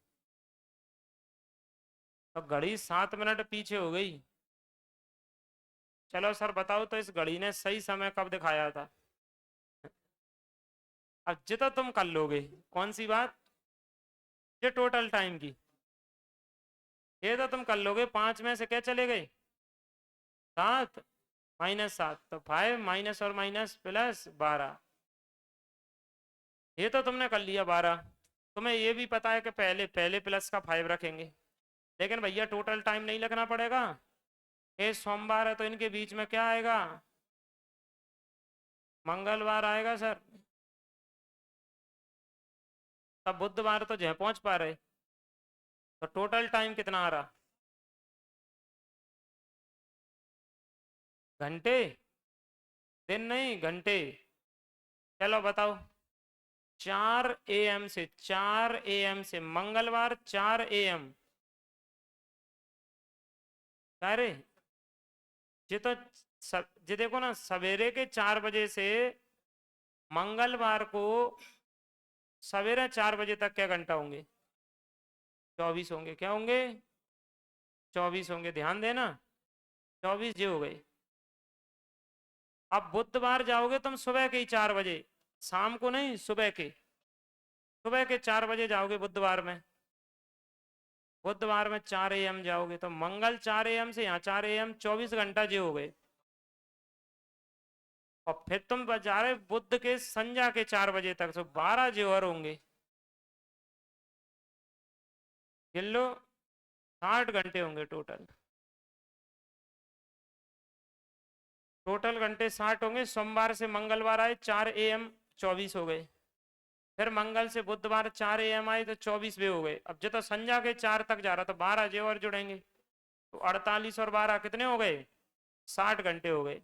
तो घड़ी 7 मिनट पीछे हो गई। चलो सर बताओ तो इस घड़ी ने सही समय कब दिखाया था? अब जितना तुम कर लोगे। कौन सी बात? ये टोटल टाइम की। ये तो तुम कर लोगे। 5 में से क्या चले गए? 7 -7 तो 5 माइनस और माइनस प्लस 12। ये तो तुमने कर लिया 12। तुम्हें ये भी पता है कि पहले पहले प्लस का 5 रखेंगे, लेकिन भैया टोटल टाइम नहीं लगना पड़ेगा। ये सोमवार है तो इनके बीच में क्या आएगा? मंगलवार आएगा सर। तब बुधवार तो जय पहुंच पा रहे। तो टोटल टाइम कितना आ रहा? घंटे? दिन नहीं, घंटे। चलो बताओ। 4 AM से, 4 AM से मंगलवार 4 AM। अरे ये तो ये देखो ना, सवेरे के 4 बजे से मंगलवार को सवेरे 4 बजे तक क्या घंटा होंगे? 24 होंगे। क्या होंगे? 24 होंगे। ध्यान देना, 24 जे हो गए। अब बुधवार जाओगे तुम सुबह के ही 4 बजे, शाम को नहीं, सुबह के। सुबह के 4 बजे जाओगे बुधवार में। बुधवार में 4 AM जाओगे तो मंगल 4 AM से यहाँ 4 AM, 24 घंटा जे हो गए। और फिर तुम बजा रहे बुध के संध्या के 4 बजे तक, तो 12 जे और होंगे। गिन लो, 60 घंटे होंगे टोटल। टोटल घंटे 60 होंगे। सोमवार से मंगलवार आए 4 AM, 24 हो गए। फिर मंगल से बुधवार 4 AM आए तो 24 भी हो गए। अब जो तो संध्या के 4 तक जा रहा तो 12 जे और जुड़ेंगे, तो 48 और 12 कितने हो गए? 60 घंटे हो गए।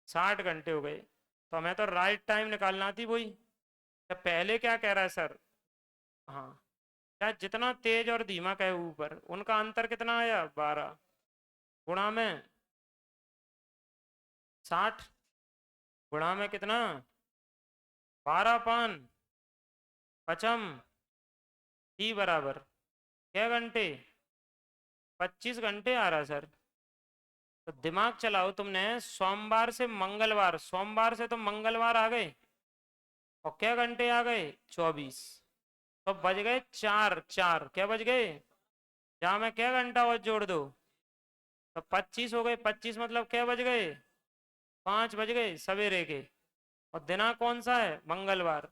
60 घंटे हो गए। तो हमें तो राइट टाइम निकालना थी वही। तो पहले क्या कह रहा है सर? हाँ, क्या जितना तेज और धीमा कहे ऊपर उनका अंतर कितना आया? 12 गुणा में 60, गुणा में कितना? 12 पान पचम टी बराबर क्या घंटे? 25 घंटे आ रहा सर। तो दिमाग चलाओ तुमने। सोमवार से मंगलवार, सोमवार से तो मंगलवार आ गए, और क्या घंटे आ गए? 24। तो बज गए चार, चार क्या बज गए, जहां मैं क्या घंटा और जोड़ दो, तो 25 हो गए, 25 मतलब क्या बज गए, 5 बज गए सवेरे के। और दिनांक कौन सा है, मंगलवार,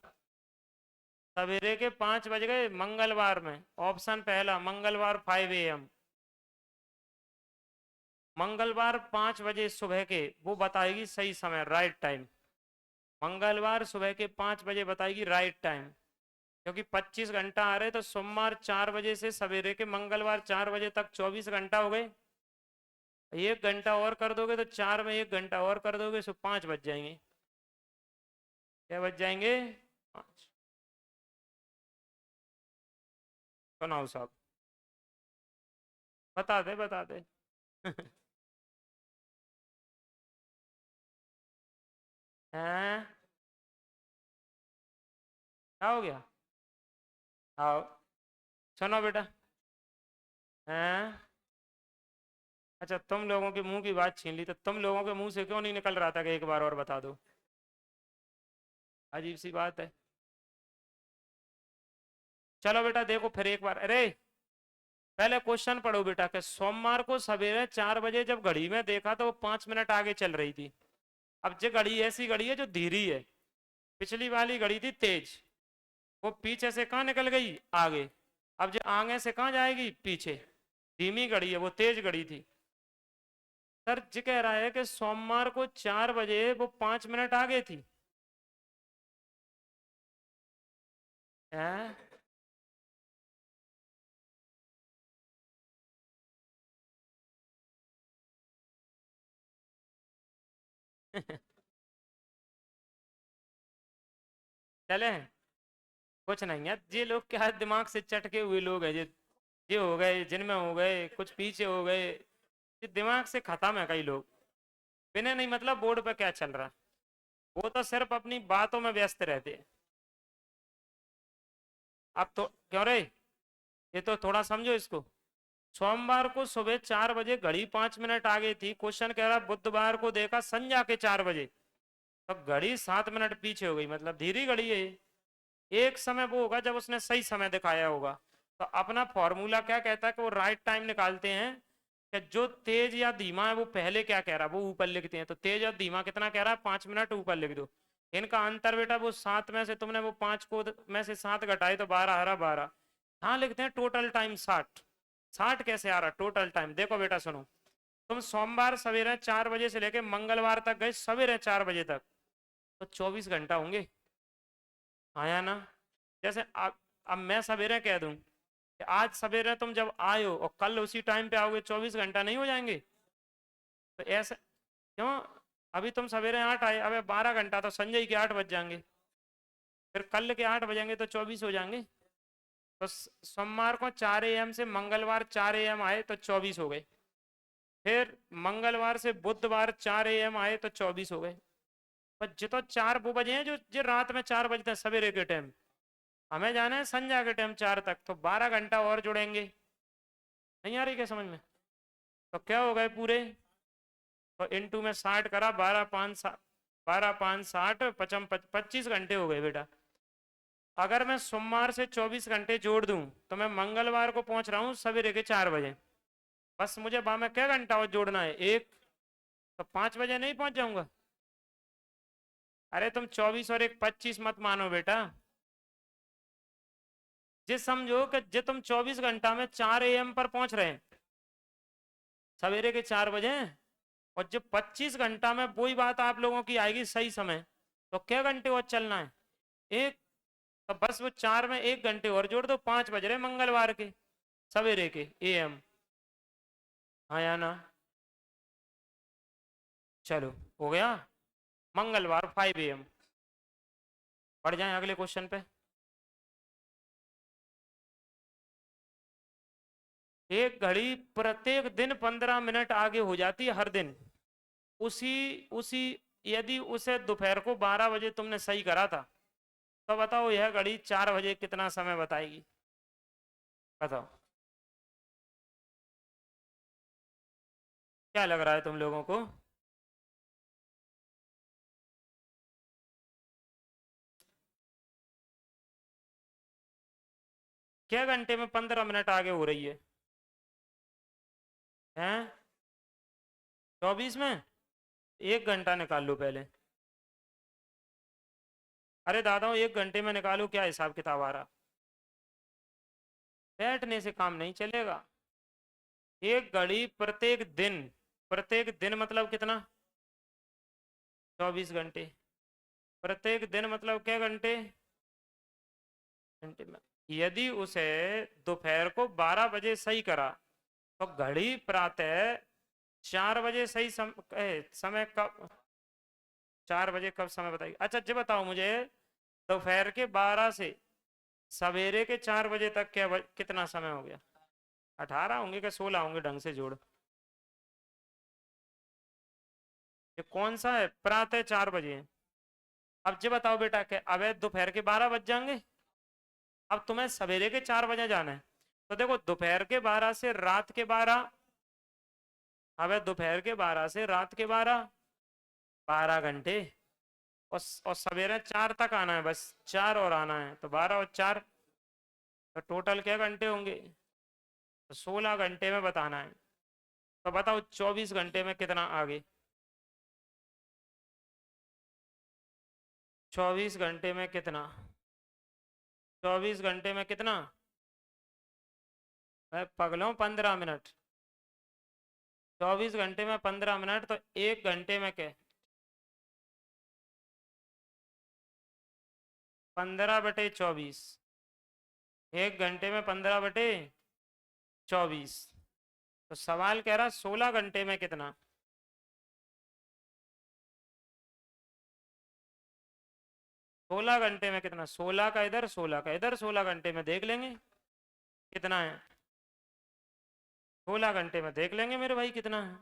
सवेरे के 5 बज गए मंगलवार में, ऑप्शन पहला मंगलवार 5 AM। मंगलवार 5 बजे सुबह के वो बताएगी सही समय, राइट टाइम। मंगलवार सुबह के 5 बजे बताएगी राइट टाइम, क्योंकि 25 घंटा आ रहे, तो सोमवार 4 बजे से सवेरे के मंगलवार 4 बजे तक 24 घंटा हो गए। 1 घंटा और कर दोगे तो 4 में 1 घंटा और कर दोगे तो 5 बज जाएंगे। क्या बज जाएंगे, 5। सुनाओ साहब, बता दे बता दे। हैं, क्या हो गया, आओ, सुनो बेटा। हैं, अच्छा तुम लोगों के मुंह की बात छीन ली, तो तुम लोगों के मुंह से क्यों नहीं निकल रहा था कि एक बार और बता दो, अजीब सी बात है। चलो बेटा देखो फिर एक बार, अरे पहले क्वेश्चन पढ़ो बेटा, कि सोमवार को सवेरे 4 बजे जब घड़ी में देखा तो वो 5 मिनट आगे चल रही थी। अब ये घड़ी ऐसी घड़ी है जो धीरी है, पिछली वाली घड़ी थी तेज, वो पीछे से कहाँ निकल गई, आगे। अब जो आगे से कहाँ जाएगी, पीछे। धीमी घड़ी है, वो तेज घड़ी थी। सर जी कह रहा है कि सोमवार को 4 बजे वो 5 मिनट आगे थी। हैं? चले, कुछ नहीं है, ये लोग क्या दिमाग से चटके हुए लोग हैं ये हो गए, जिनमें हो गए, कुछ पीछे हो गए, ये दिमाग से खत्म है कई लोग। बिना नहीं मतलब बोर्ड पे क्या चल रहा, वो तो सिर्फ अपनी बातों में व्यस्त रहते हैं। अब तो क्यों रे, ये तो थोड़ा समझो इसको। सोमवार को सुबह 4 बजे घड़ी 5 मिनट आगे थी, क्वेश्चन कह रहा बुधवार को देखा संध्या के 4 बजे, तो घड़ी 7 मिनट पीछे हो गई, मतलब धीरी घड़ी है ये। एक समय वो होगा जब उसने सही समय दिखाया होगा। तो अपना फॉर्मूला क्या कहता है कि वो राइट टाइम निकालते हैं, कि जो तेज या धीमा है वो पहले क्या कह रहा है वो ऊपर लिखते हैं, तो तेज और धीमा कितना कह रहा है, 5 मिनट, ऊपर लिख दो। इनका अंतर बेटा वो 7 में से तुमने वो 5 को में से 7 घटाए तो 12 हरा 12। हाँ लिखते हैं टोटल टाइम 60। 60 कैसे आ रहा टोटल टाइम, देखो बेटा सुनो। तुम सोमवार सवेरे 4 बजे से लेके मंगलवार तक गए सवेरे 4 बजे तक, तो 24 घंटा होंगे, आया ना। जैसे अब मैं सवेरे कह दूं कि आज सवेरे तुम जब आए हो और कल उसी टाइम पे आओगे, 24 घंटा नहीं हो जाएंगे। तो ऐसे क्यों, अभी तुम सवेरे 8 आए, अबे 12 घंटा तो संजय के 8 बज जाएंगे, फिर कल के 8 बजेंगे तो 24 हो जाएंगे। तो सोमवार को 4 AM से मंगलवार 4 AM आए तो 24 हो गए, फिर मंगलवार से बुधवार 4 AM आए तो 24 हो गए। पर जो तो 4 वो बजे हैं जो रात में 4 बजते हैं सवेरे के टाइम, हमें जाना है संध्या के टाइम 4 तक, तो 12 घंटा और जुड़ेंगे। नहीं आ रही क्या समझ में, तो क्या हो गए पूरे, तो इनटू में 60 करा, 12 5 60 पचम 25 घंटे हो गए बेटा। अगर मैं सोमवार से 24 घंटे जोड़ दूं तो मैं मंगलवार को पहुंच रहा हूं सवेरे के 4 बजे। बस मुझे वहां में क्या घंटा और जोड़ना है, एक, तो 5 बजे नहीं पहुंच जाऊंगा। अरे तुम 24 और एक 25 मत मानो बेटा, जे समझो कि जे तुम 24 घंटा में 4 AM पर पहुंच रहे हैं, सवेरे के 4 बजे, और जो 25 घंटा में वही बात आप लोगों की आएगी सही समय, तो क्या घंटे और चलना है, एक। तो बस वो 4 में 1 घंटे और जोड़ दो, 5 बज रहे मंगलवार के सवेरे के AM, आया ना। चलो हो गया, मंगलवार 5 AM। बढ़ जाए अगले क्वेश्चन पे। एक घड़ी प्रत्येक दिन 15 मिनट आगे हो जाती है हर दिन, उसी उसी यदि उसे दोपहर को 12 बजे तुमने सही करा था, तो बताओ यह घड़ी 4 बजे कितना समय बताएगी, बताओ। क्या लग रहा है तुम लोगों को, क्या घंटे में 15 मिनट आगे हो रही है? हैं? 24 में 1 घंटा निकाल लो पहले। अरे दादा 1 घंटे में निकालो, क्या हिसाब किताब आ रहा? बैठने से काम नहीं चलेगा। एक घड़ी प्रत्येक दिन मतलब कितना? 24 घंटे। प्रत्येक दिन मतलब क्या घंटे? घंटे में। यदि उसे दोपहर को 12 बजे सही करा तो घड़ी प्रातः 4 बजे सही समय कब? 4 बजे कब समय बताइए। अच्छा जी बताओ मुझे, दोपहर के 12 से सवेरे के 4 बजे तक कितना समय हो गया? 18 होंगे क्या 16 होंगे? ढंग से जोड़। ये कौन सा है? प्रातः 4 बजे है। अब जी बताओ बेटा, क्या अब दोपहर के 12 बज जाएंगे? अब तुम्हें सवेरे के 4 बजे जाना है, तो देखो दोपहर के 12 से रात के 12। अब दोपहर के 12 से रात के 12, 12 घंटे। और सवेरे 4 तक आना है, बस 4 और आना है, तो 12 और 4, तो टोटल क्या घंटे होंगे? तो 16 घंटे में बताना है। तो बताओ 24 घंटे में कितना आगे? 24 घंटे में कितना? 24 घंटे में कितना? मैं पगलों 15 मिनट। 24 घंटे में 15 मिनट, तो 1 घंटे में क्या? 15/24। 1 घंटे में 15/24। तो सवाल कह रहा 16 घंटे में कितना? 16 घंटे में कितना? 16 का इधर, 16 का इधर, 16 घंटे में देख लेंगे कितना है। 16 घंटे में देख लेंगे मेरे भाई कितना है।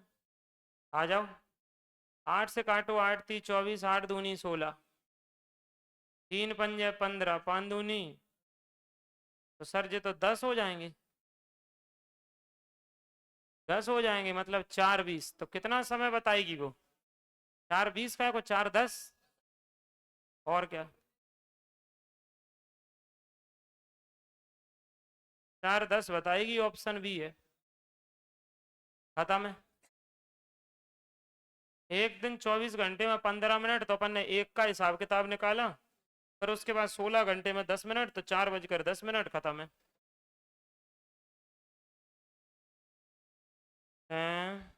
आ जाओ। 8 से काटो, 8×3 = 24, 8×2 = 16, 3×5 = 15, 5×2 तो सर जी तो 10 हो जाएंगे। 10 हो जाएंगे मतलब 4:20, तो कितना समय बताएगी वो? 4:20 का है को 4:10, और क्या? 4:10 बताएगी, ऑप्शन बी है। खत्म है। एक दिन 24 घंटे में 15 मिनट, तो अपन ने एक का हिसाब किताब निकाला, फिर उसके बाद 16 घंटे में 10 मिनट, तो 4:10 खत्म है। हैं?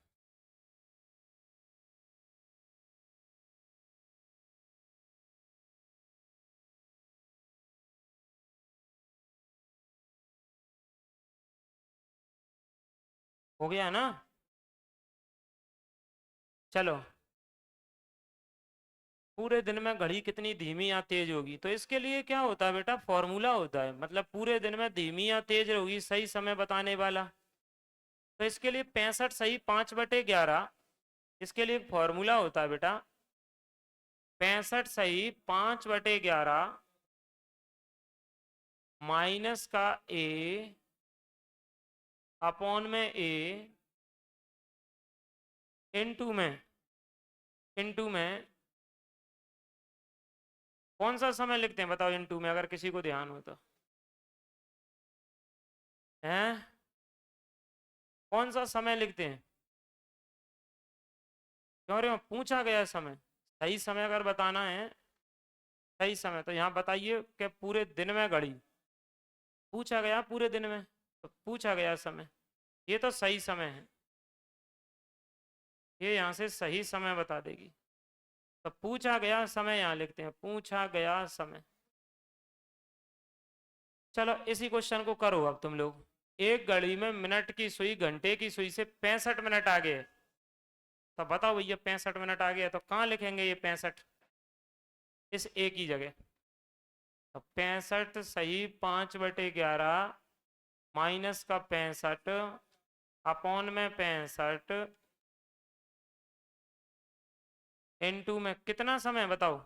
हो गया ना? चलो, पूरे दिन में घड़ी कितनी धीमी या तेज होगी, तो इसके लिए क्या होता है बेटा, फॉर्मूला होता है। मतलब पूरे दिन में धीमी या तेज होगी सही समय बताने वाला। तो इसके लिए 65 सही 5/11, इसके लिए फॉर्मूला होता है बेटा 65 सही 5/11 माइनस का ए अपॉन में ए इनटू में कौन सा समय लिखते हैं बताओ इनटू में, अगर किसी को ध्यान हो तो? हैं? कौन सा समय लिखते हैं? क्यों रहे हो, पूछा गया समय। सही समय अगर बताना है, सही समय, तो यहाँ बताइए कि पूरे दिन में घड़ी पूछा गया, पूरे दिन में तो पूछा गया समय, ये तो सही समय है, ये यहाँ से सही समय बता देगी। तो पूछा गया समय यहाँ लिखते हैं, पूछा गया समय। चलो इसी क्वेश्चन को करो अब तुम लोग। एक घड़ी में मिनट की सुई घंटे की सुई से 65 मिनट आगे है, तो बताओ भैया 65 मिनट आगे है तो कहाँ लिखेंगे ये 65? इस ए की जगह। तो 65 सही 5/11 माइनस का 65 अपॉन में 65 इनटू में कितना समय बताओ?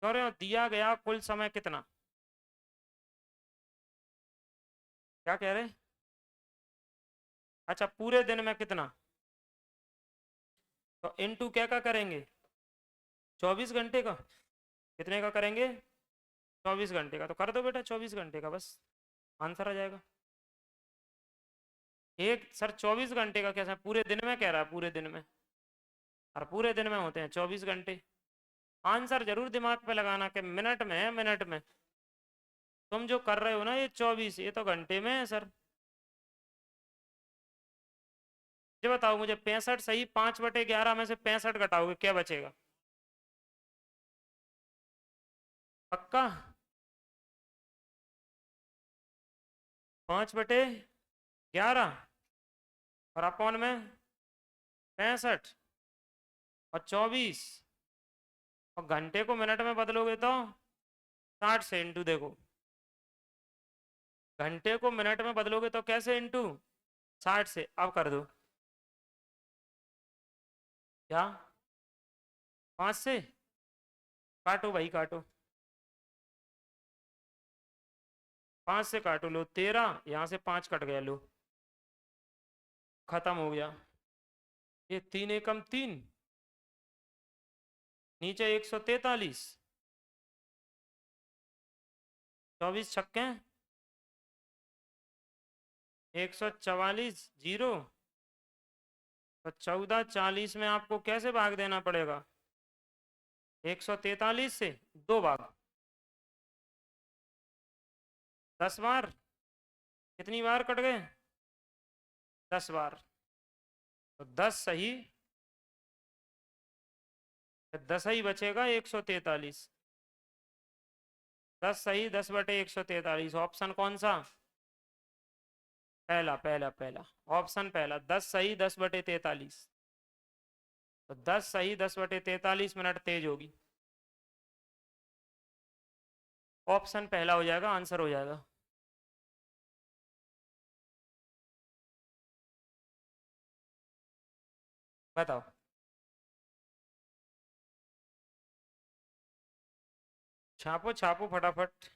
कह रहे हो दिया गया कुल समय कितना? क्या कह रहे? अच्छा पूरे दिन में कितना, तो इनटू क्या का करेंगे? 24 घंटे का। कितने का करेंगे? 24 घंटे का, तो कर दो बेटा 24 घंटे का, बस आंसर आ जाएगा। एक सर 24 घंटे का कैसा, पूरे दिन में कह रहा है, पूरे दिन में, और पूरे दिन में होते हैं 24 घंटे। आंसर जरूर दिमाग पे लगाना कि मिनट में है, मिनट में। तुम जो कर रहे हो ना ये 24, ये तो घंटे में है सर। ये बताओ मुझे, 65 सही, 5/11 में से 65 घटाओगे क्या बचेगा? पक्का? 5/11 और अपॉन में 65 और 24, और घंटे को मिनट में बदलोगे तो 60 से इंटू, देखो घंटे को मिनट में बदलोगे तो कैसे इंटू, 60 से। अब कर दो क्या, 5 से काटो भाई काटो, 5 से काटो, लो 13, यहाँ से 5 कट गया, लो खत्म हो गया। ये 3 एकम 3, नीचे 143, 24 छक्के 144, जीरो, तो 14 40 में आपको कैसे भाग देना पड़ेगा, 143 से 2 भाग, 10 बार, कितनी बार कट गए, 10 बार, तो 10 सही, 10 ही बचेगा 143, 10 सही, 10/143, ऑप्शन कौन सा, पहला पहला पहला, ऑप्शन पहला, 10 सही 10/43, तो 10 सही 10/43 मिनट तेज होगी, ऑप्शन पहला हो जाएगा, आंसर हो जाएगा। बताओ, छापो छापो फटाफट।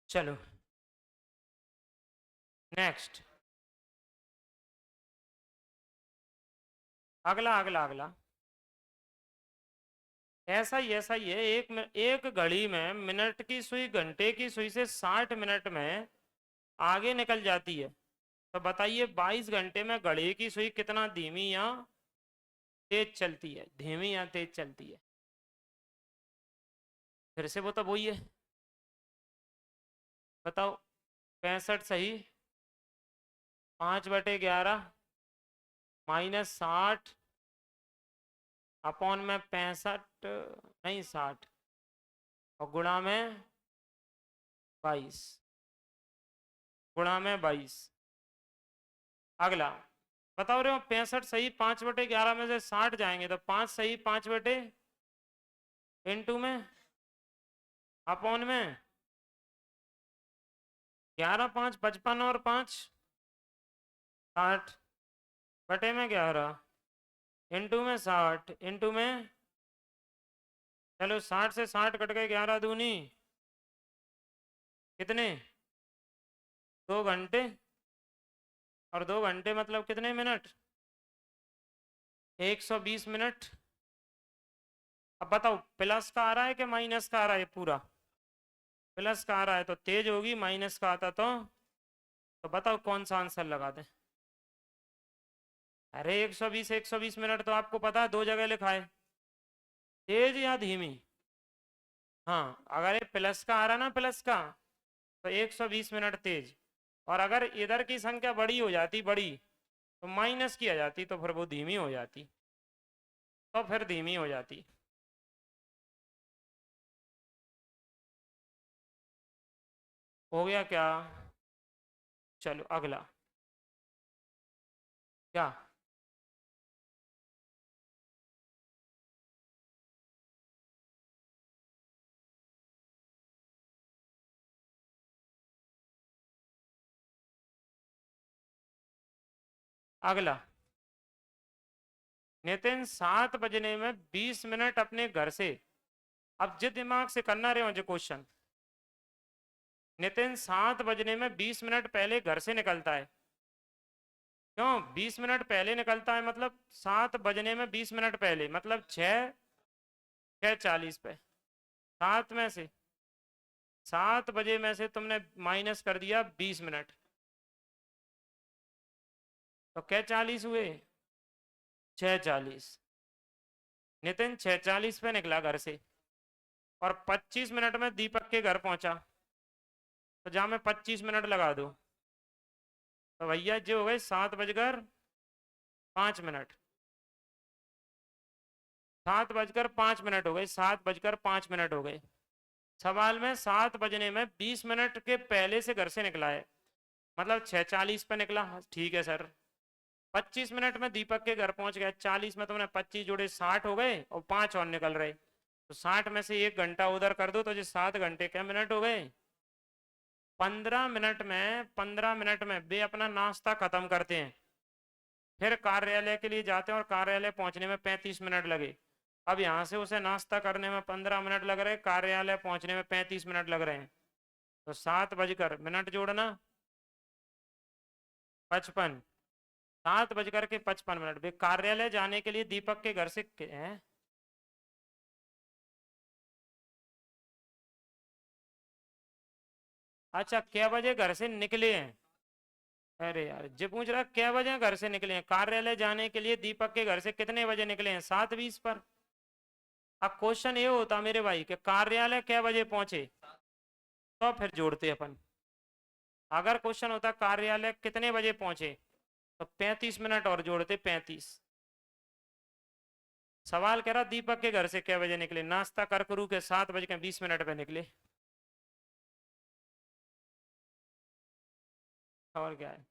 चलो नेक्स्ट, अगला अगला अगला, ऐसा ही है, एक घड़ी में मिनट की सुई घंटे की सुई से 60 मिनट में आगे निकल जाती है, तो बताइए 22 घंटे में घड़ी की सुई कितना धीमी या तेज चलती है, धीमी या तेज चलती है। फिर से वो तो वही है, बताओ, 65 सही, 5/11 -60 अपॉन में 65 नहीं 60, और गुणा में 22, गुणा में 22। अगला बताओ रहे हो, 65 सही, 5/11 में से 60 जाएंगे तो 5 सही, 5 बटे इंटू में अपॉन में 11, 5 55 और 5 60 बटे में 11 इंटू में 60 इंटू में, चलो 60 से 60 कट गए, 11 दूनी कितने, 2 घंटे, और 2 घंटे मतलब कितने मिनट, 120 मिनट। अब बताओ प्लस का आ रहा है कि माइनस का आ रहा है, पूरा प्लस का आ रहा है तो तेज होगी, माइनस का आता तो बताओ कौन सा आंसर लगा दें। अरे 120 मिनट तो आपको पता है, 2 जगह लिखा है, तेज या धीमी। हाँ अगर ये प्लस का आ रहा ना, प्लस का, तो 120 मिनट तेज, और अगर इधर की संख्या बड़ी हो जाती, बड़ी, तो माइनस की आ जाती, तो फिर वो धीमी हो जाती, तो फिर धीमी हो जाती। हो गया क्या? चलो अगला क्या? अगला, नितिन 7 बजने में 20 मिनट अपने घर से, अब जिस दिमाग से करना रहे हो जो क्वेश्चन, नितिन 7 बजने में 20 मिनट पहले घर से निकलता है। क्यों 20 मिनट पहले निकलता है? मतलब 7 बजने में 20 मिनट पहले, मतलब 6:40 पे। 7 में से 7 बजे में से तुमने माइनस कर दिया 20 मिनट, तो क्या 40 हुए? 6:40। नितिन 6:40 पे निकला घर से और 25 मिनट में दीपक के घर पहुंचा, तो जहां मैं 25 मिनट लगा दूं तो भैया जो हो गए 7:05। 7:05 हो गए, 7:05 हो गए। सवाल में 7 बजने में 20 मिनट के पहले से घर से निकला है, मतलब 6:40 पे निकला। ठीक है सर। 25 मिनट में दीपक के घर पहुंच गया, 40 में तुमने 25 जोड़े 60 हो गए और 5 और निकल रहे, तो 60 में से 1 घंटा उधर कर दो तो जो 7 घंटे के मिनट हो गए। 15 मिनट में वे अपना नाश्ता खत्म करते हैं, फिर कार्यालय के लिए जाते हैं और कार्यालय पहुंचने में 35 मिनट लगे। अब यहाँ से उसे नाश्ता करने में 15 मिनट लग रहे, कार्यालय पहुंचने में 35 मिनट लग रहे हैं, तो 7 बजकर मिनट जोड़ना 55। 7 बजकर के 55 मिनट वे कार्यालय जाने के लिए दीपक के घर से हैं? अच्छा क्या बजे घर से निकले हैं? अरे यार जो पूछ रहा क्या बजे घर से निकले हैं, कार्यालय जाने के लिए दीपक के घर से कितने बजे निकले हैं? 7:20 पर। अब क्वेश्चन ये होता मेरे भाई कि कार्यालय क्या बजे पहुंचे, तो फिर जोड़ते अपन। अगर क्वेश्चन होता कार्यालय कितने बजे पहुंचे, तो 35 मिनट और जोड़ते 35। सवाल कह रहा दीपक के घर से क्या बजे निकले, नाश्ता कर करू के 7:20 पे निकले, और क्या है।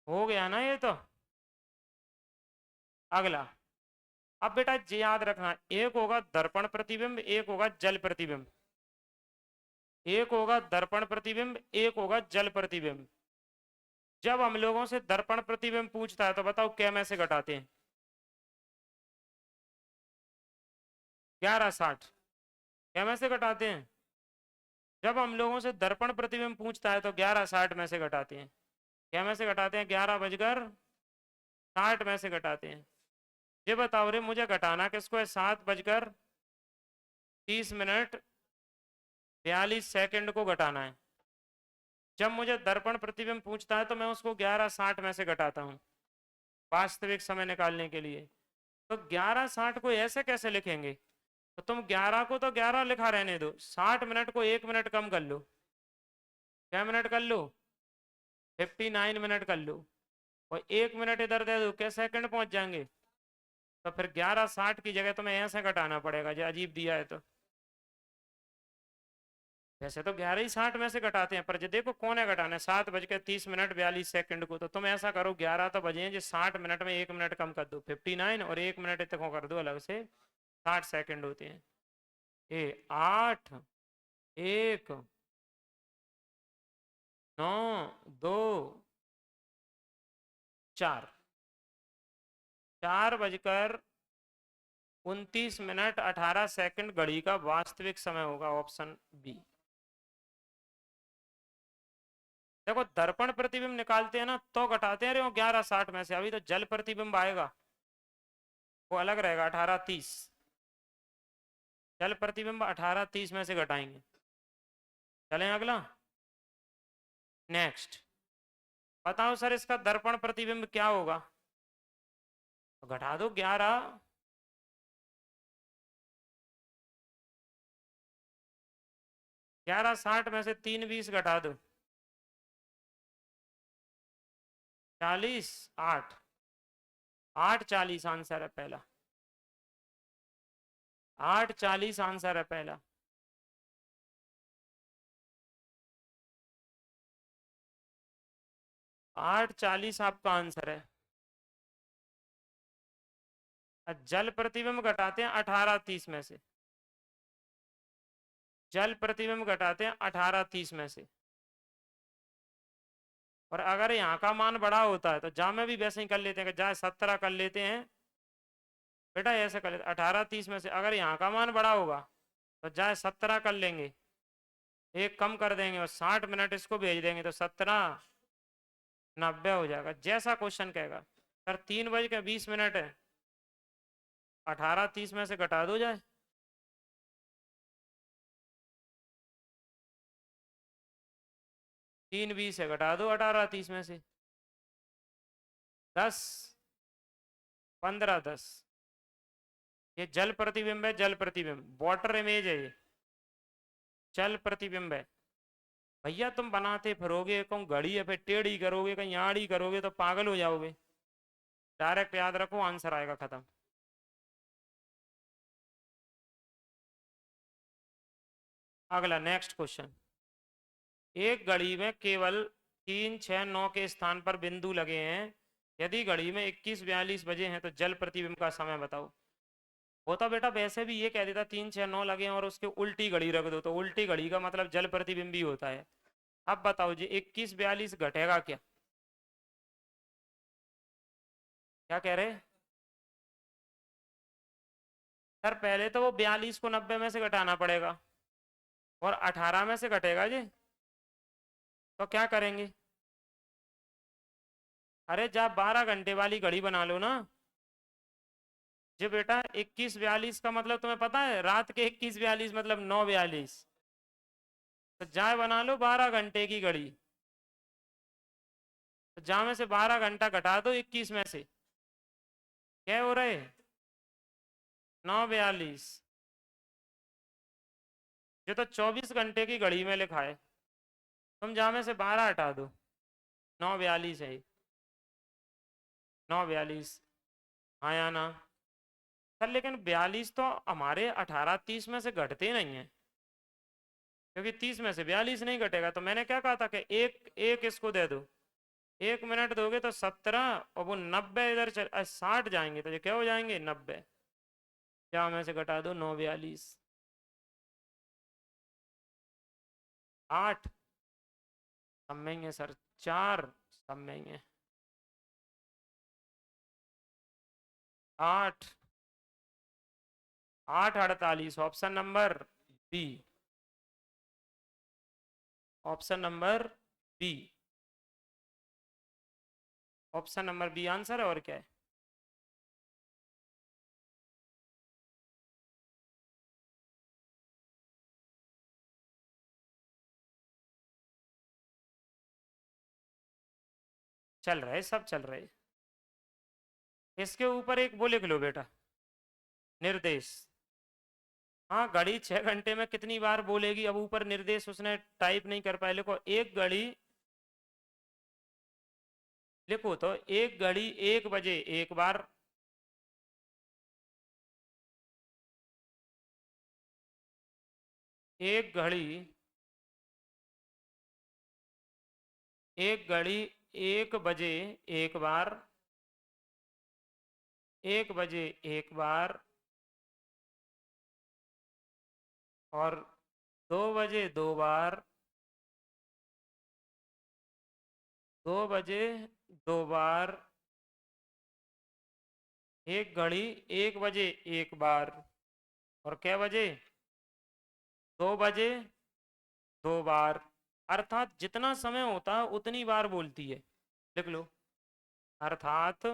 हो गया ना ये तो। अगला, अब बेटा जी याद रखना, एक होगा दर्पण प्रतिबिंब, एक होगा जल प्रतिबिंब। एक होगा दर्पण प्रतिबिंब, एक होगा जल प्रतिबिंब। जब हम लोगों से दर्पण प्रतिबिंब पूछता है तो बताओ क्या में से घटाते हैं? 11:60। क्या में से घटाते हैं? जब हम लोगों से दर्पण प्रतिबिंब पूछता है तो 11:60 में से घटाते हैं। क्या में से घटाते हैं? 11:60 में से घटाते हैं। ये बताओ रे मुझे घटाना किसको है? 7:30 मिनट 42 सेकंड को घटाना है। जब मुझे दर्पण प्रतिबिंब पूछता है तो मैं उसको 11:60 में से घटाता हूँ वास्तविक समय निकालने के लिए। तो 11:60 को ऐसे कैसे लिखेंगे? तो तुम 11 को तो 11 लिखा रहने दो, 60 मिनट को 1 मिनट कम कर लो। क्या मिनट कर लो? 59 मिनट कर लो, और 1 मिनट इधर दे दो, क्या सेकंड पहुंच जाएंगे? तो फिर 11:60 की जगह तुम्हें ऐसे घटाना पड़ेगा जो अजीब दिया है तो। वैसे तो 11:60 में से घटाते हैं, पर जो देखो कौन है घटाना है, 7:30 मिनट 42 सेकंड को। तो तुम ऐसा करो 11 तो बजे हैं जो 60 मिनट में 1 मिनट कम कर दो 59, और 1 मिनट इतने कर दो अलग से, 60 सेकंड होते हैं। 8, 1, 9, 2, 4। 4:29 मिनट 18 सेकंड घड़ी का वास्तविक समय होगा, ऑप्शन बी। देखो दर्पण प्रतिबिंब निकालते हैं ना तो घटाते हैं रे 11:60 में से, अभी तो जल प्रतिबिंब आएगा वो अलग रहेगा 18:30। जल प्रतिबिंब 18:30 में से घटाएंगे। चलें अगला, नेक्स्ट। बताओ सर इसका दर्पण प्रतिबिंब क्या होगा? तो घटा दो 11, 11:60 में से 3:20 घटा दो, 40, 8। 8:40 आंसर है पहला। 8:40 आंसर है पहला। 8:40 आपका आंसर है। जल प्रतिबिंब घटाते हैं 18:30 में से। जल प्रतिबिंब घटाते हैं 18:30 में से। और अगर यहाँ का मान बड़ा होता है तो जहाँ में भी वैसे ही कर लेते हैं कि जहाँ 17 कर लेते हैं बेटा, ऐसे कर लेते 18:30 में से। अगर यहाँ का मान बड़ा होगा तो जहाँ 17 कर लेंगे, एक कम कर देंगे और 60 मिनट इसको भेज देंगे तो 17:90 हो जाएगा, जैसा क्वेश्चन कहेगा। सर 3:20 है, 18:30 में से घटा दो जाए। 3:20 है, घटा दो 18:30 में से। 10, 15, 10। ये जल प्रतिबिंब है, जल प्रतिबिंब, वाटर इमेज है ये, जल प्रतिबिंब है। भैया तुम बनाते फिरोगे, कहूँ घड़ी है फिर टेढ़ी करोगे, कहीं आड़ी करोगे तो पागल हो जाओगे। डायरेक्ट याद रखो, आंसर आएगा, खत्म। अगला नेक्स्ट क्वेश्चन। एक घड़ी में केवल 3, 6, 9 के स्थान पर बिंदु लगे हैं। यदि घड़ी में 21:42 बजे हैं तो जल प्रतिबिंब का समय बताओ। होता बेटा वैसे भी ये कह देता 3, 6, 9 लगे हैं और उसके उल्टी घड़ी रख दो, तो उल्टी घड़ी का मतलब जल प्रतिबिंब ही होता है। अब बताओ जी 21:42 घटेगा क्या? क्या कह रहे? सर पहले तो वो 42 को 90 में से घटाना पड़ेगा और 18 में से घटेगा जी। तो क्या करेंगे? अरे जा 12 घंटे वाली घड़ी बना लो ना जी बेटा। 21:42 का मतलब तुम्हें पता है? रात के 21:42 मतलब 9:42। तो जाए बना लो 12 घंटे की घड़ी। तो जा में से 12 घंटा घटा दो 21 में से, क्या हो रहे? 9:42। ये तो 24 घंटे की घड़ी में लिखा है, तुम जा में से 12 हटा दो, 9:42 है। 9:42 हाँ या ना? सर लेकिन 42 तो हमारे 18:30 में से घटते नहीं है, क्योंकि 30 में से 42 नहीं घटेगा। तो मैंने क्या कहा था कि एक एक इसको दे दो, 1 मिनट दोगे तो 17 और वो 90 इधर 60 जाएंगे तो ये क्या हो जाएंगे? 90। क्या में से घटा दो 9:42। 8 समझेंगे सर, 4 समझेंगे। 8, 8:48 option number B. Option number B. Option number B answer है, और क्या है? चल रहे, सब चल रहे। इसके ऊपर एक वो लिख लो बेटा, निर्देश। हाँ घड़ी 6 घंटे में कितनी बार बोलेगी, अब ऊपर निर्देश उसने टाइप नहीं कर पाए, लिखो एक घड़ी। लिखो तो एक घड़ी 1 बजे एक बार, एक घड़ी, एक घड़ी 1 बजे एक बार, 1 बजे एक बार, और 2 बजे 2 बार, 2 बजे 2 बार। एक घड़ी 1 बजे एक बार, और क्या बजे? 2 बजे 2 बार। अर्थात जितना समय होता है उतनी बार बोलती है। लिख लो, अर्थात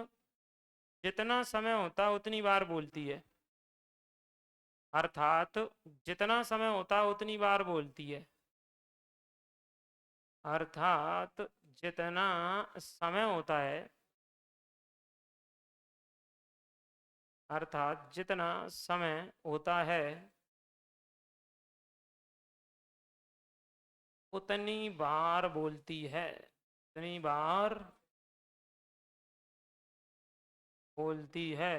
जितना समय होता है उतनी बार बोलती है। अर्थात जितना समय होता है उतनी बार बोलती है। अर्थात जितना समय होता है, अर्थात जितना समय होता है उतनी बार बोलती है, उतनी बार बोलती है।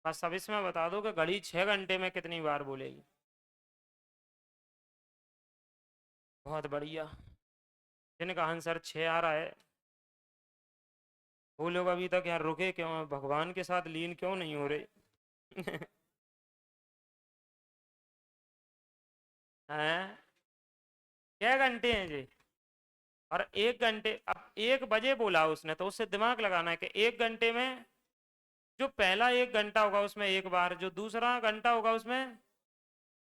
बस अब इसमें बता दो कि घड़ी 6 घंटे में कितनी बार बोलेगी। बहुत बढ़िया। जिनका आंसर 6 आ रहा है वो लोग अभी तक यार रुके क्यों हैं? भगवान के साथ लीन क्यों नहीं हो रहे? हैं? 6 घंटे हैं जी। और 1 घंटे, अब 1 बजे बोला उसने तो उससे दिमाग लगाना है कि 1 घंटे में जो पहला 1 घंटा होगा उसमें एक बार, जो दूसरा घंटा होगा उसमें,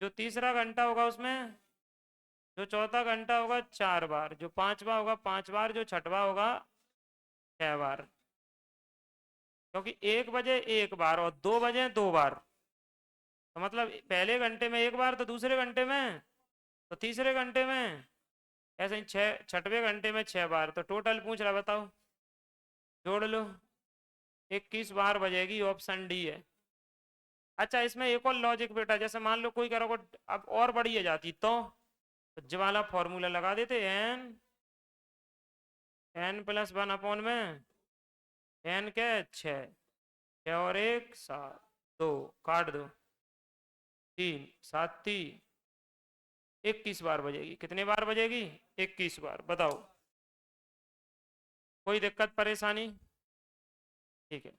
जो तीसरा घंटा होगा उसमें, जो चौथा घंटा होगा 4 बार, जो पांचवा होगा 5 बार, जो छठवा होगा 6 बार। क्योंकि 1 बजे एक बार और 2 बजे 2 बार, तो मतलब पहले घंटे में एक बार, तो दूसरे घंटे में, तो तीसरे घंटे में, ऐसे ही छठवें घंटे में 6 बार। तो टोटल पूछ रहा, बताओ, जोड़ लो। 21 बार बजेगी, ऑप्शन डी है। अच्छा, इसमें एक और लॉजिक बेटा, जैसे मान लो कोई करो अब और बढ़िया जाती तो ज्वाला फॉर्मूला लगा देते, n+1 में n के 6, 6 और 1 7, 2 काट दो, 3 7 21 बार बजेगी। कितने बार बजेगी? 21 बार। बताओ, कोई दिक्कत परेशानी? ठीक है।